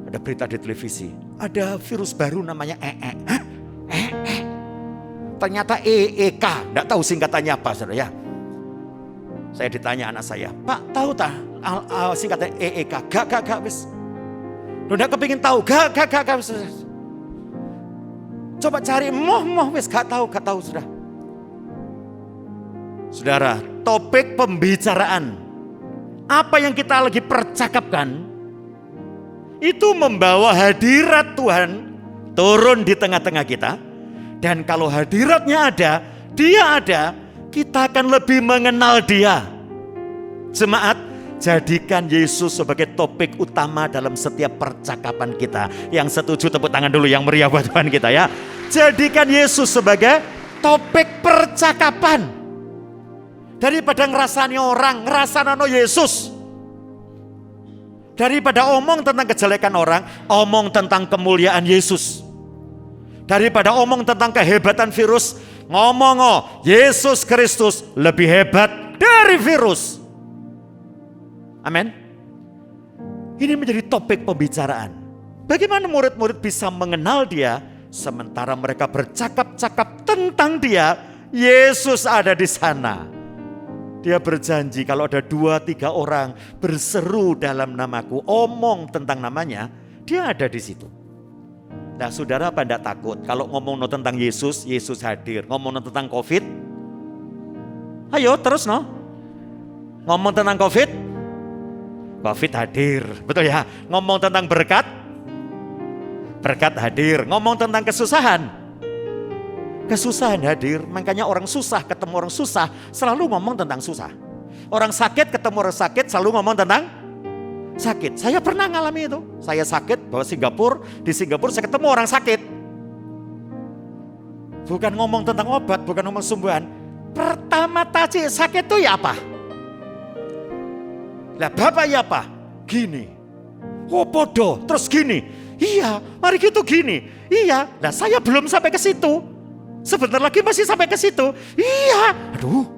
ada berita di televisi, ada virus baru namanya EE. Hah? EE? Ternyata EEK, enggak tahu singkatannya apa, saudara ya. Saya ditanya anak saya, "Pak, tahu tak singkatnya EEK?" Gak, wis. Lu enggak kepingin tahu, gak, wis. Coba cari, moh, wis, gak tahu, sudah. Saudara, topik pembicaraan, apa yang kita lagi percakapkan, itu membawa hadirat Tuhan turun di tengah-tengah kita. Dan kalau hadiratnya ada, dia ada, kita akan lebih mengenal dia. Jemaat, jadikan Yesus sebagai topik utama dalam setiap percakapan kita. Yang setuju tepuk tangan dulu yang meriah buat Tuhan kita ya. Jadikan Yesus sebagai topik percakapan. Daripada ngerasani orang, ngerasano Yesus. Daripada omong tentang kejelekan orang, omong tentang kemuliaan Yesus. Daripada omong tentang kehebatan virus, ngomong Yesus Kristus lebih hebat dari virus. Amin. Ini menjadi topik pembicaraan. Bagaimana murid-murid bisa mengenal dia sementara mereka bercakap-cakap tentang dia? Yesus ada di sana. Dia berjanji kalau ada 2-3 orang berseru dalam namaku, omong tentang namanya, dia ada di situ. Nah, saudara, apa enggak takut kalau ngomong tentang Yesus, Yesus hadir. Ngomong tentang COVID, ayo terus ngomong tentang COVID, COVID hadir, betul ya. Ngomong tentang berkat, berkat hadir. Ngomong tentang kesusahan, kesusahan hadir. Makanya orang susah ketemu orang susah selalu ngomong tentang susah. Orang sakit ketemu orang sakit selalu ngomong tentang sakit. Saya pernah ngalami itu. Saya sakit bawa di Singapura saya ketemu orang sakit. Bukan ngomong tentang obat, bukan ngomong sembuhan. Pertama tadi sakit itu ya apa? Lah bapak ya apa? Gini. Oh bodoh, terus gini. Iya, mari gitu gini. Iya, nah saya belum sampai ke situ. Sebentar lagi masih sampai ke situ. Iya, aduh.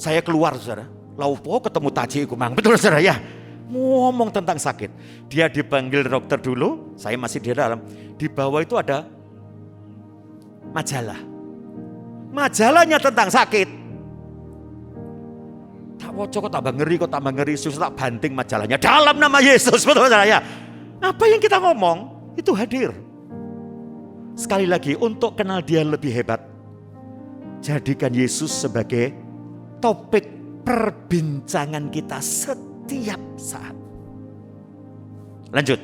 Saya keluar, saudara. Laupo ketemu Taji Kumang, betul saudara ya. Ngomong tentang sakit. Dia dipanggil dokter dulu, saya masih di dalam. Di bawah itu ada majalah. Majalahnya tentang sakit. Tak wocok kok tambah ngeri, susah tak banting majalahnya. Dalam nama Yesus, betul saudara ya. Apa yang kita ngomong, itu hadir. Sekali lagi, untuk kenal dia lebih hebat, jadikan Yesus sebagai topik perbincangan kita setiap saat. Lanjut.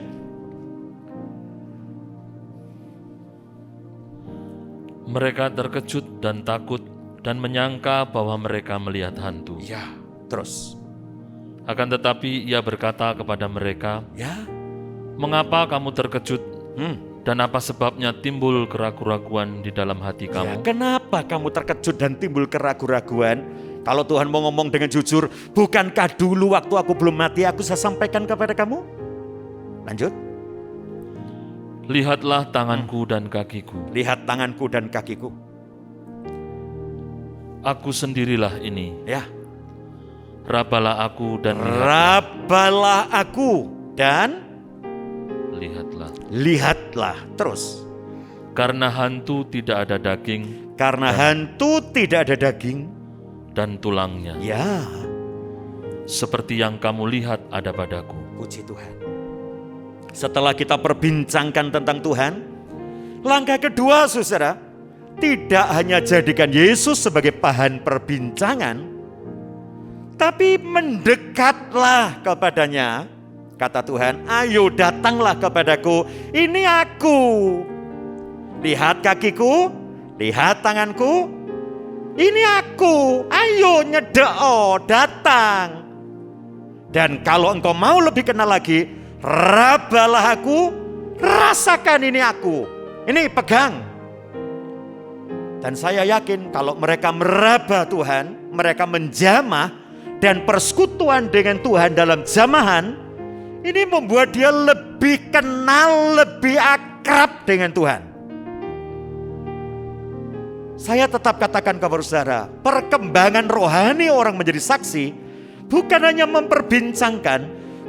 Mereka terkejut dan takut dan menyangka bahwa mereka melihat hantu. Ya, terus. Akan tetapi ia berkata kepada mereka, Ya. "Mengapa kamu terkejut? Dan apa sebabnya timbul keraguan-raguan di dalam hati Ya, kamu?" kenapa kamu terkejut dan timbul keraguan-raguan? Kalau Tuhan mau ngomong dengan jujur, bukankah dulu waktu aku belum mati aku saya sampaikan kepada kamu? Lanjut. Lihatlah tanganku dan kakiku. Lihat tanganku dan kakiku. Aku sendirilah ini. Ya. Rabalah aku dan lihatlah. Rabalah aku dan Lihatlah. lihatlah. Terus. Karena hantu tidak ada daging Karena hantu tidak ada daging dan tulangnya. ya, Seperti yang kamu lihat ada padaku. puji Tuhan. Setelah kita perbincangkan tentang Tuhan, langkah kedua saudara, tidak hanya jadikan Yesus sebagai bahan perbincangan, tapi mendekatlah kepadanya. Kata Tuhan, ayo datanglah kepadaku, ini aku. Lihat kakiku, lihat tanganku, ini aku, ayo nyedeo, datang. Dan kalau engkau mau lebih kenal lagi, rabalah aku, rasakan ini aku. Ini pegang. Dan saya yakin kalau mereka meraba Tuhan, mereka menjamah dan persekutuan dengan Tuhan dalam jamahan, ini membuat dia lebih kenal, lebih akrab dengan Tuhan. Saya tetap katakan kepada saudara, perkembangan rohani orang menjadi saksi bukan hanya memperbincangkan,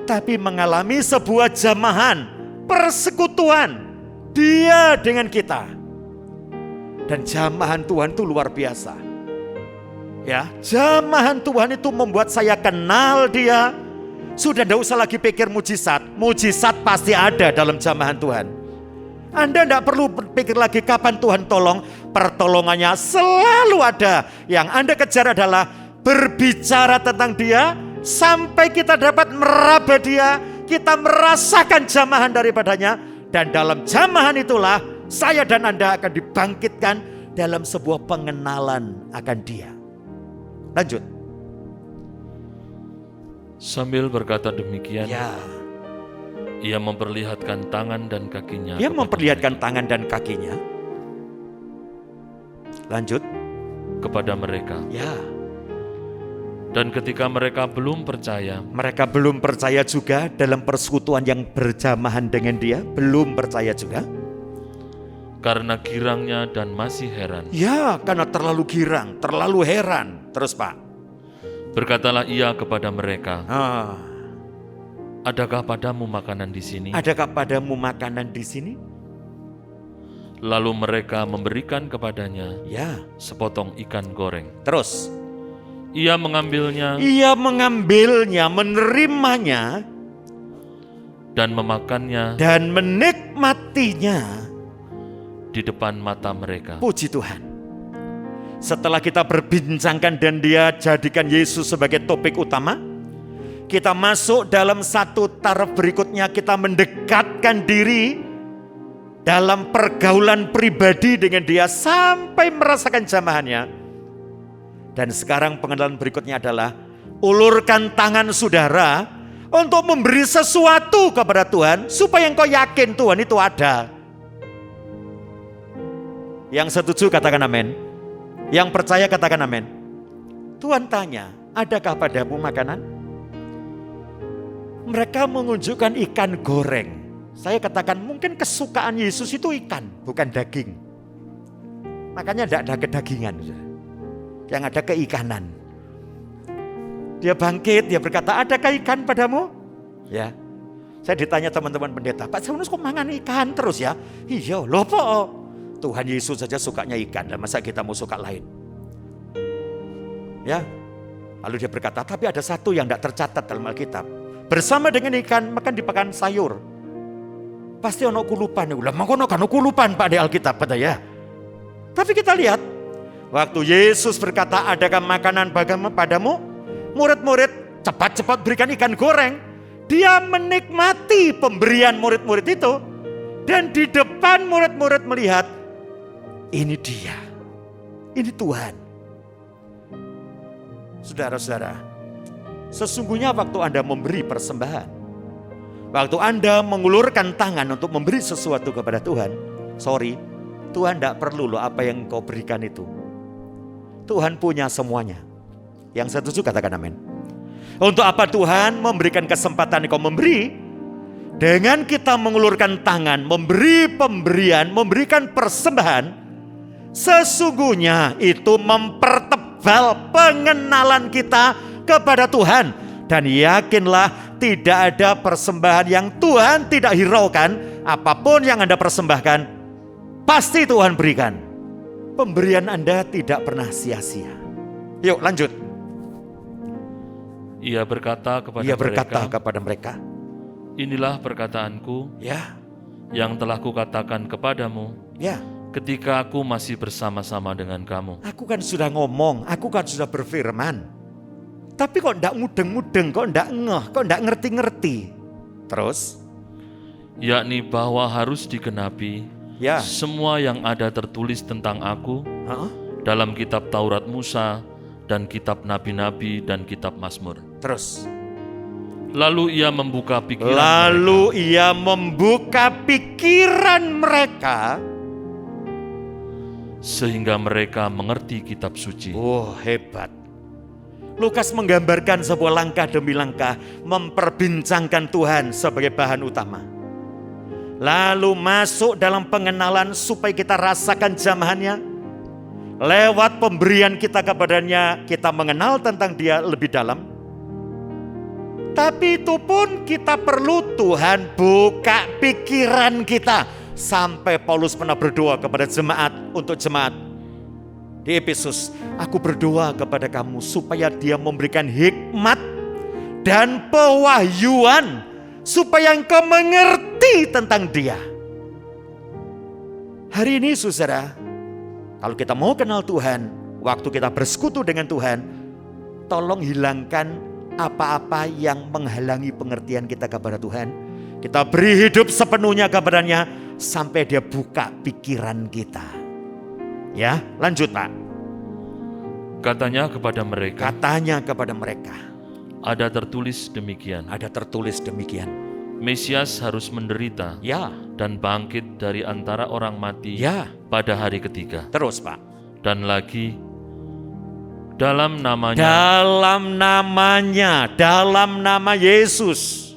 tapi mengalami sebuah jamahan, persekutuan dia dengan kita. Dan jamahan Tuhan itu luar biasa. Ya, jamahan Tuhan itu membuat saya kenal dia. Sudah tidak usah lagi pikir mujizat. Mujizat pasti ada dalam jamahan Tuhan. Anda tidak perlu berpikir lagi kapan Tuhan tolong. Pertolongannya selalu ada. Yang Anda kejar adalah berbicara tentang dia sampai kita dapat meraba dia, kita merasakan jamahan daripadanya, dan dalam jamahan itulah saya dan Anda akan dibangkitkan dalam sebuah pengenalan akan dia. Lanjut. Sambil berkata demikian, Ya, ia memperlihatkan tangan dan kakinya. dia kepada memperlihatkan tangan dan kakinya. Lanjut. kepada mereka. Ya, Dan ketika mereka belum percaya, mereka belum percaya juga dalam persekutuan yang berjamahan dengan dia, belum percaya juga. karena girangnya dan masih heran, Ya, karena terlalu girang, terlalu heran. Terus Pak, berkatalah ia kepada mereka, ah, adakah padamu makanan di sini? adakah padamu makanan di sini? Lalu mereka memberikan kepadanya Ya, sepotong ikan goreng. terus. Ia mengambilnya Ia mengambilnya, menerimanya, dan memakannya dan menikmatinya. di depan mata mereka. Puji Tuhan. Setelah kita berbincangkan dan dia jadikan Yesus sebagai topik utama, kita masuk dalam satu taraf berikutnya, kita mendekatkan diri dalam pergaulan pribadi dengan dia sampai merasakan jamahannya. Dan sekarang pengenalan berikutnya adalah ulurkan tangan saudara untuk memberi sesuatu kepada Tuhan supaya engkau yakin Tuhan itu ada. Yang setuju katakan amin. Yang percaya katakan amin. Tuhan tanya, adakah padamu makanan? Mereka menunjukkan ikan goreng. Saya katakan mungkin kesukaan Yesus itu ikan, bukan daging. Makanya tidak ada kedagingan. Yang ada keikanan. Dia bangkit, dia berkata, adakah ikan padamu? Ya. Saya ditanya teman-teman pendeta, Pak Saunus kok mangan ikan terus ya? Iya, loh po. Tuhan Yesus saja sukanya ikan, dan masa kita mau suka lain? Ya. Lalu dia berkata, tapi ada satu yang tidak tercatat dalam Alkitab. Bersama dengan ikan makan dipakan sayur. Pasti ono kulupan. Ulah mangkono kan kulupan Pak di Alkitab pada ya. Tapi kita lihat waktu Yesus berkata, adakah makanan padamu? Murid-murid cepat-cepat berikan ikan goreng. Dia menikmati pemberian murid-murid itu. Dan di depan murid-murid melihat, ini dia. Ini Tuhan. Saudara-saudara, sesungguhnya waktu Anda memberi persembahan, waktu Anda mengulurkan tangan untuk memberi sesuatu kepada Tuhan, Tuhan tidak perlu loh apa yang kau berikan itu. Tuhan punya semuanya. Yang setuju katakan amin. Untuk apa Tuhan memberikan kesempatan engkau memberi? Dengan kita mengulurkan tangan, memberi pemberian, memberikan persembahan, sesungguhnya itu mempertebal pengenalan kita kepada Tuhan. Dan yakinlah tidak ada persembahan yang Tuhan tidak hiraukan. Apapun yang Anda persembahkan, pasti Tuhan berikan. Pemberian Anda tidak pernah sia-sia. Yuk lanjut. Ia berkata kepada mereka, inilah perkataanku Ya, yang telah kukatakan kepadamu ya. ketika aku masih bersama-sama dengan kamu. Aku kan sudah ngomong, aku kan sudah berfirman. Tapi kok ndak mudeng-mudeng, kok ndak ngeh, kok ndak ngerti-ngerti. Terus? Yakni bahwa harus digenapi Ya. semua yang ada tertulis tentang aku Hah? dalam kitab Taurat Musa dan kitab Nabi-Nabi dan kitab Mazmur. Terus? Lalu ia membuka pikiran mereka. Sehingga mereka mengerti kitab suci. Oh, hebat. Lukas menggambarkan sebuah langkah demi langkah memperbincangkan Tuhan sebagai bahan utama. Lalu masuk dalam pengenalan supaya kita rasakan jamahannya. Lewat pemberian kita kepadanya, kita mengenal tentang dia lebih dalam. Tapi itu pun kita perlu Tuhan buka pikiran kita. Sampai Paulus pernah berdoa kepada jemaat, untuk jemaat di Efesus, aku berdoa kepada kamu supaya dia memberikan hikmat dan pewahyuan supaya engkau mengerti tentang dia. Hari ini saudara, kalau kita mau kenal Tuhan, waktu kita bersekutu dengan Tuhan, tolong hilangkan apa-apa yang menghalangi pengertian kita kepada Tuhan. Kita beri hidup sepenuhnya kepadanya sampai dia buka pikiran kita. Ya, lanjut Pak. Katanya kepada mereka, ada tertulis demikian. Mesias harus menderita Ya, dan bangkit dari antara orang mati ya. pada hari ketiga. Terus Pak. Dan lagi dalam namanya, Dalam nama Yesus.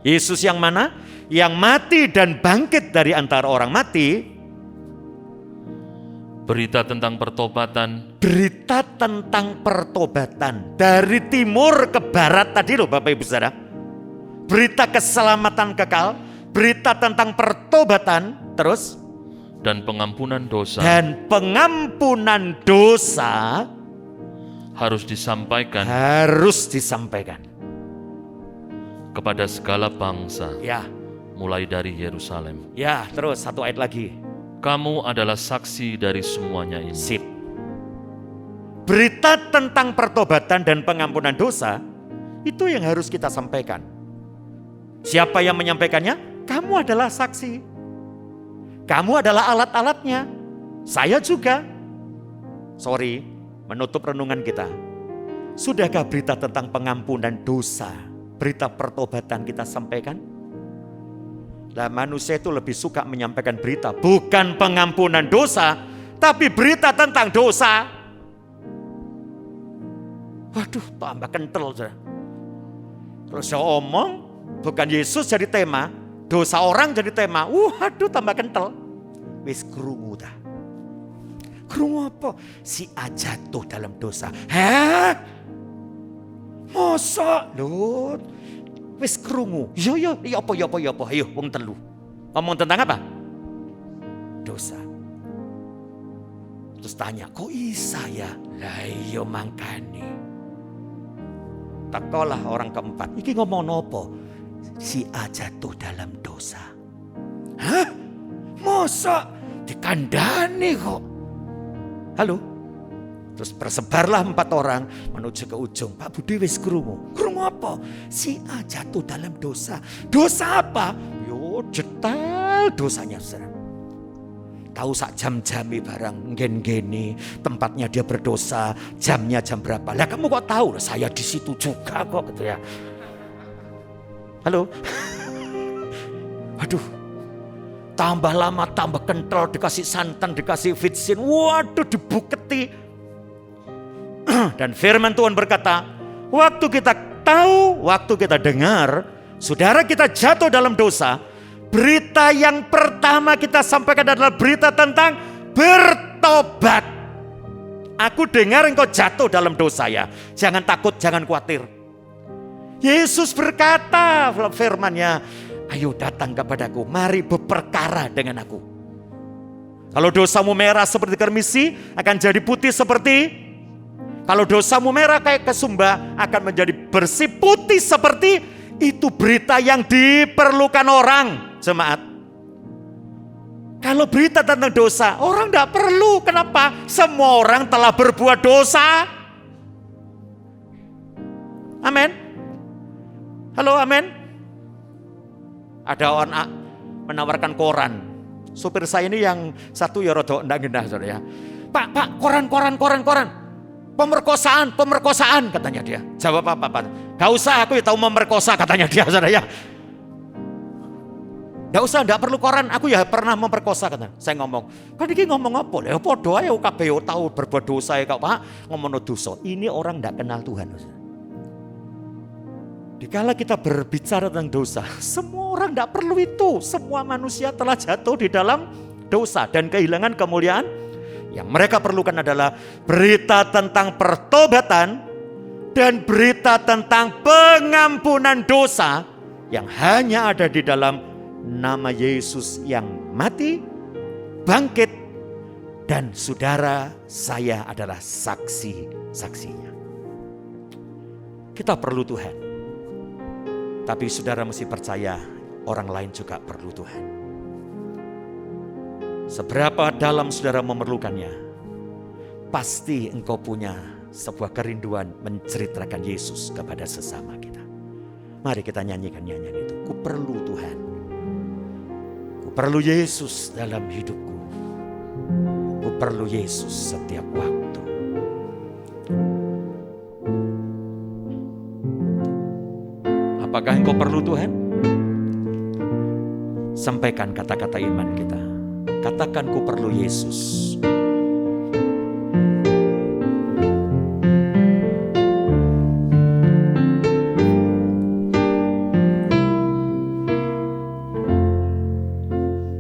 Yesus yang mana? Yang mati dan bangkit dari antara orang mati. berita tentang pertobatan Dari timur ke barat tadi loh Bapak Ibu Saudara. Berita keselamatan kekal, berita tentang pertobatan, terus dan pengampunan dosa harus disampaikan kepada segala bangsa, Ya, mulai dari Yerusalem. ya, terus satu ayat lagi. Kamu adalah saksi dari semuanya ini. Sip. Berita tentang pertobatan dan pengampunan dosa itu yang harus kita sampaikan. Siapa yang menyampaikannya? Kamu adalah saksi. Kamu adalah alat-alatnya. Saya juga. Sorry, menutup renungan kita. Sudahkah berita tentang pengampunan dosa, berita pertobatan kita sampaikan? Nah, manusia itu lebih suka menyampaikan berita bukan pengampunan dosa, tapi berita tentang dosa. Waduh, tambah kental. Kalau saya omong, bukan Yesus jadi tema, dosa orang jadi tema. Waduh, tambah kental. Wis krungu dah. Krungu apa? Si A jatuh dalam dosa. Hah? Masa? Loh, wis krungu. Iya apa. Ayo wong telu. Ngomong tentang apa? Dosa. Terus tanya, kok isa ya? Lah iya mangkane. Takolah orang keempat. Iki ngomong apa? Si A jatuh dalam dosa. Hah? Masa? Dikandani kok. Halo? Terus bersebarlah 4 orang menuju ke ujung. Pak Budi wis krungu. Krungu apa? Si A jatuh dalam dosa. Dosa apa? Yo detail dosanya saudara. Tahu sak jam-jami barang nggen-gene, tempatnya dia berdosa, jamnya jam berapa. Lah kamu kok tahu? Saya di situ juga kok gitu ya. Halo? Aduh. Tambah lama tambah kental, dikasih santan, dikasih vitsin. Waduh dibuketi. Dan firman Tuhan berkata, waktu kita tahu, waktu kita dengar, saudara kita jatuh dalam dosa, berita yang pertama kita sampaikan adalah berita tentang bertobat. Aku dengar engkau jatuh dalam dosa ya. Jangan takut, jangan khawatir. Yesus berkata firman-Nya, ayo datang kepadaku, mari berperkara dengan aku. Kalau dosamu merah seperti kermisi, akan jadi putih seperti. Kalau dosamu merah kayak kesumba, akan menjadi bersih putih seperti. Itu berita yang diperlukan orang, jemaat. Kalau berita tentang dosa, orang tidak perlu. Kenapa? Semua orang telah berbuat dosa. Amin. Halo, amin. Ada orang menawarkan koran. Supir saya ini yang satu ya rodok enggak gendah, saudara ya. Pak, koran. Pemerkosaan katanya dia. Jawab apa, Pak? Gak usah, aku tahu memerkosa katanya dia, saudara ya. Gak usah, gak perlu koran, aku ya pernah memperkosa katanya. Saya ngomong, kan ini ngomong apa? Ya podo aja kabeh tahu berbuat dosa ya kak Pak. Ngomong dosa, ini orang gak kenal Tuhan. Dikala kita berbicara tentang dosa, semua orang gak perlu itu. Semua manusia telah jatuh di dalam dosa dan kehilangan kemuliaan. Yang mereka perlukan adalah berita tentang pertobatan dan berita tentang pengampunan dosa yang hanya ada di dalam nama Yesus yang mati, bangkit, dan saudara saya adalah saksi-saksinya. Kita perlu Tuhan, tapi saudara mesti percaya orang lain juga perlu Tuhan. Seberapa dalam saudara memerlukannya, pasti engkau punya sebuah kerinduan menceritakan Yesus kepada sesama kita. Mari kita nyanyikan nyanyian itu. Ku perlu Tuhan. Ku perlu Yesus dalam hidupku. Ku perlu Yesus setiap waktu. Apakah engkau perlu Tuhan? Sampaikan kata-kata iman kita. Katakan ku perlu Yesus.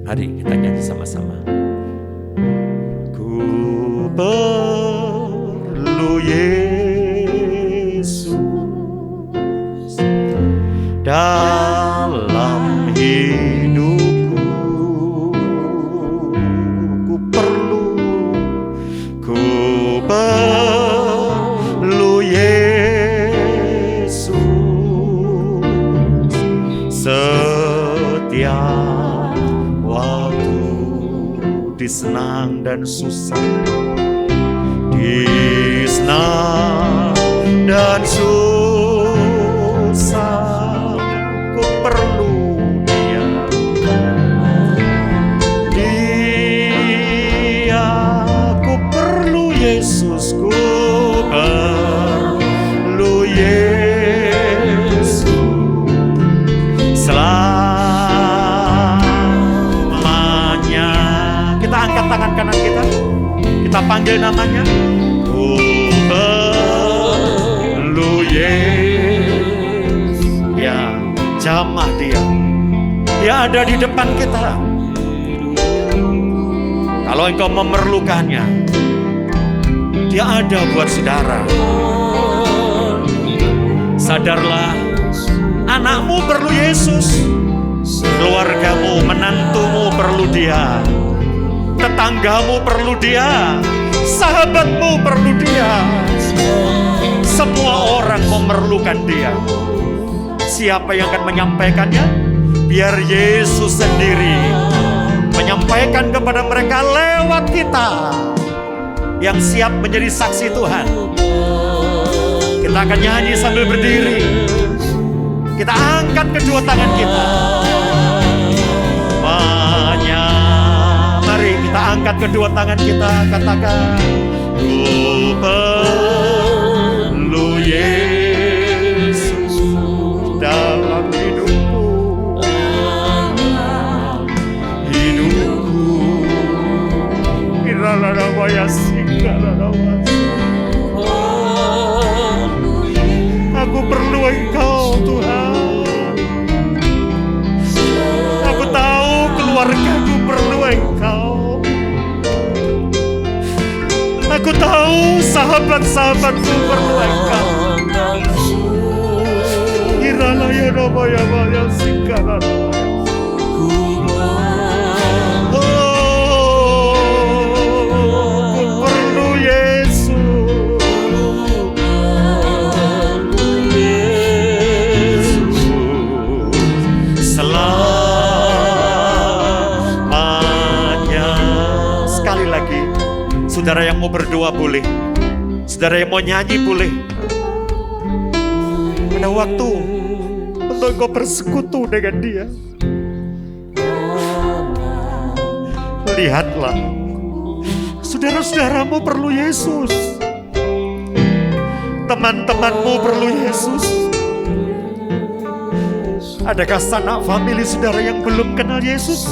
Mari kita nyanyi sama-sama. Ku perlu Yesus dalam hidupku. Ku perlu Yesus setiap waktu di senang dan susah, di senang dan susah, ku perlu Dia. Ku perlu Yesus, ku perlu Yesus selamanya. Kita angkat tangan kanan kita panggil namanya. Ku perlu Yesus. Ya, jamah Dia ada di depan kita. Kalau engkau memerlukannya, Dia ada buat saudara. Sadarlah, anakmu perlu Yesus, keluargamu, menantumu perlu Dia, tetanggamu perlu Dia, sahabatmu perlu Dia. Semua orang memerlukan Dia. Siapa yang akan menyampaikannya? Biar Yesus sendiri menyampaikan kepada mereka lewat kita yang siap menjadi saksi Tuhan. Kita akan nyanyi sambil berdiri. Kita angkat kedua tangan kita. Mari kita angkat kedua tangan kita. Katakan, ku perlu Yesus dalam hidupku. aku perlu Engkau Tuhan. Aku tahu keluargaku perlu Engkau. Aku tahu sahabat-sahabatku perlu Engkau. Iralah ya Rama ya Maya Singkara. Saudara yang mau berdoa boleh, saudara yang mau nyanyi boleh. Ada waktu untuk engkau bersekutu dengan Dia. Lihatlah, saudara-saudaramu perlu Yesus, teman-temanmu perlu Yesus. Adakah sanak famili saudara yang belum kenal Yesus?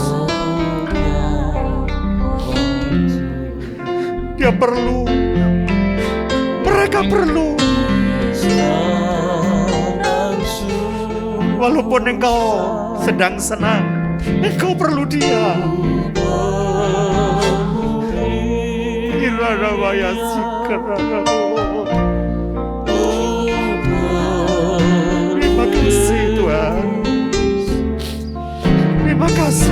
Dia perlu, mereka perlu. Walaupun engkau sedang senang, engkau perlu Dia. Terima kasih Tuhan. Terima kasih.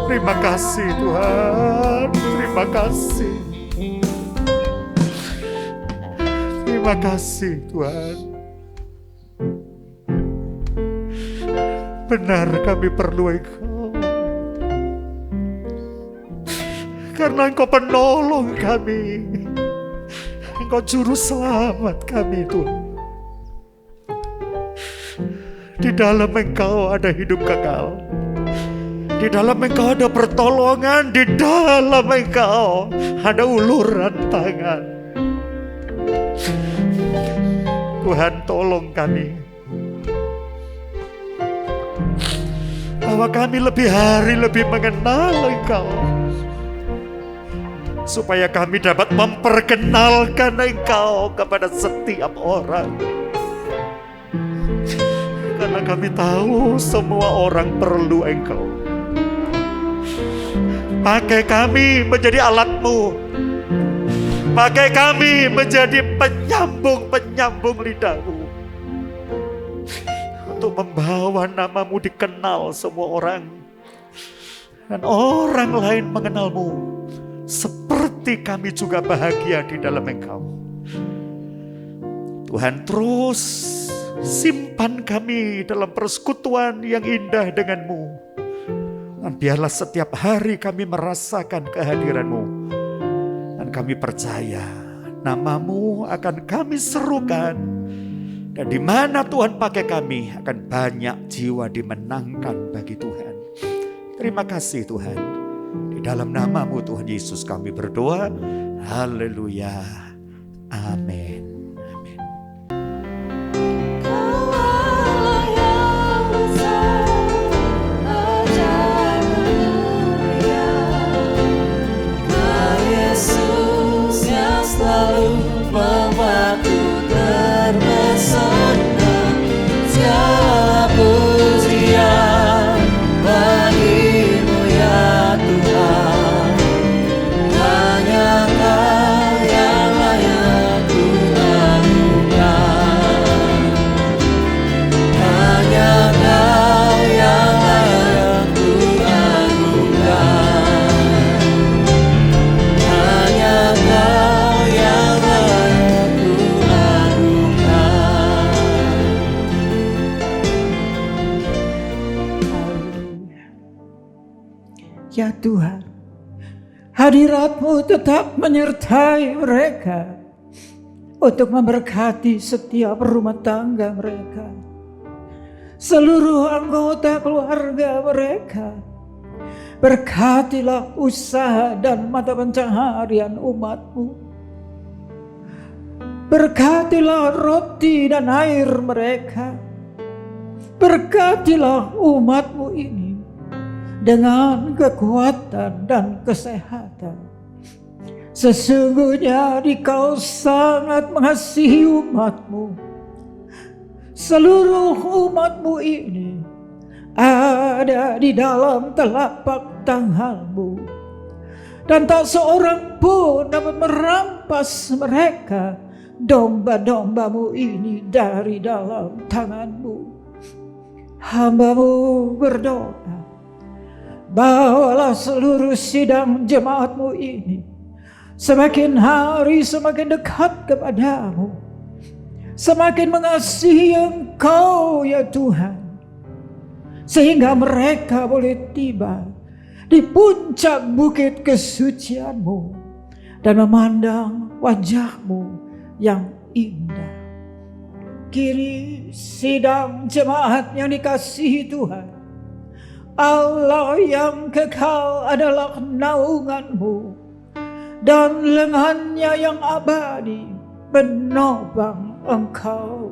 Terima kasih Tuhan, terima kasih. Terima kasih Tuhan. Benar kami perlu Engkau. Karena Engkau penolong kami. Engkau juru selamat kami Tuhan. Di dalam Engkau ada hidup kekal. Di dalam Engkau ada pertolongan, di dalam Engkau ada uluran tangan. Tuhan tolong kami, bahwa kami lebih hari lebih mengenal Engkau, supaya kami dapat memperkenalkan Engkau kepada setiap orang. Karena kami tahu semua orang perlu Engkau. Pakai kami menjadi alat-Mu. Pakai kami menjadi penyambung-penyambung lidah-Mu. Untuk membawa nama-Mu dikenal semua orang. Dan orang lain mengenal-Mu. Seperti kami juga bahagia di dalam Engkau. Tuhan terus simpan kami dalam persekutuan yang indah dengan-Mu. Dan biarlah setiap hari kami merasakan kehadiran-Mu. Dan kami percaya nama-Mu akan kami serukan. Dan di mana Tuhan pakai kami akan banyak jiwa dimenangkan bagi Tuhan. Terima kasih Tuhan. Di dalam nama-Mu Tuhan Yesus kami berdoa. Haleluya. Amin. Selalu membuatku terpesona. Segala pujian bagi-Mu ya Tuhan. Hanya Kau yang layak ku agungkan. Hanya Kau yang layak ku agungkan. Hanya Kau. Ya Tuhan, hadirat-Mu tetap menyertai mereka untuk memberkati setiap rumah tangga mereka, seluruh anggota keluarga mereka. Berkatilah usaha dan mata pencaharian umat-Mu. Berkatilah roti dan air mereka. Berkatilah umat-Mu ini dengan kekuatan dan kesehatan, Sesungguhnya Dikau sangat mengasihi umat-Mu. Seluruh umat-Mu ini ada di dalam telapak tangan-Mu, dan tak seorang pun dapat merampas mereka, domba-domba-Mu ini, dari dalam tangan-Mu. Hamba-Mu berdoa, bawalah seluruh sidang jemaat-Mu ini semakin hari semakin dekat kepadamu, semakin mengasihi Engkau ya Tuhan, sehingga mereka boleh tiba di puncak bukit kesucian-Mu dan memandang wajah-Mu yang indah. Kini sidang jemaat yang dikasihi Tuhan, Allah yang kekal adalah naungan-Mu, dan lengannya yang abadi menopang Engkau.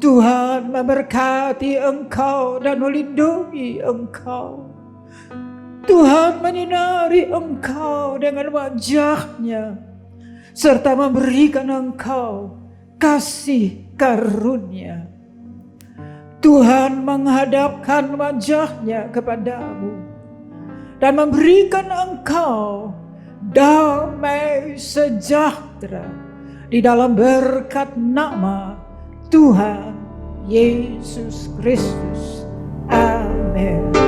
Tuhan memberkati Engkau dan melindungi Engkau. Tuhan menyinari Engkau dengan wajah-Nya, serta memberikan Engkau kasih karunia. Tuhan menghadapkan wajah-Nya kepadamu dan memberikan engkau damai sejahtera di dalam berkat nama Tuhan Yesus Kristus. Amin.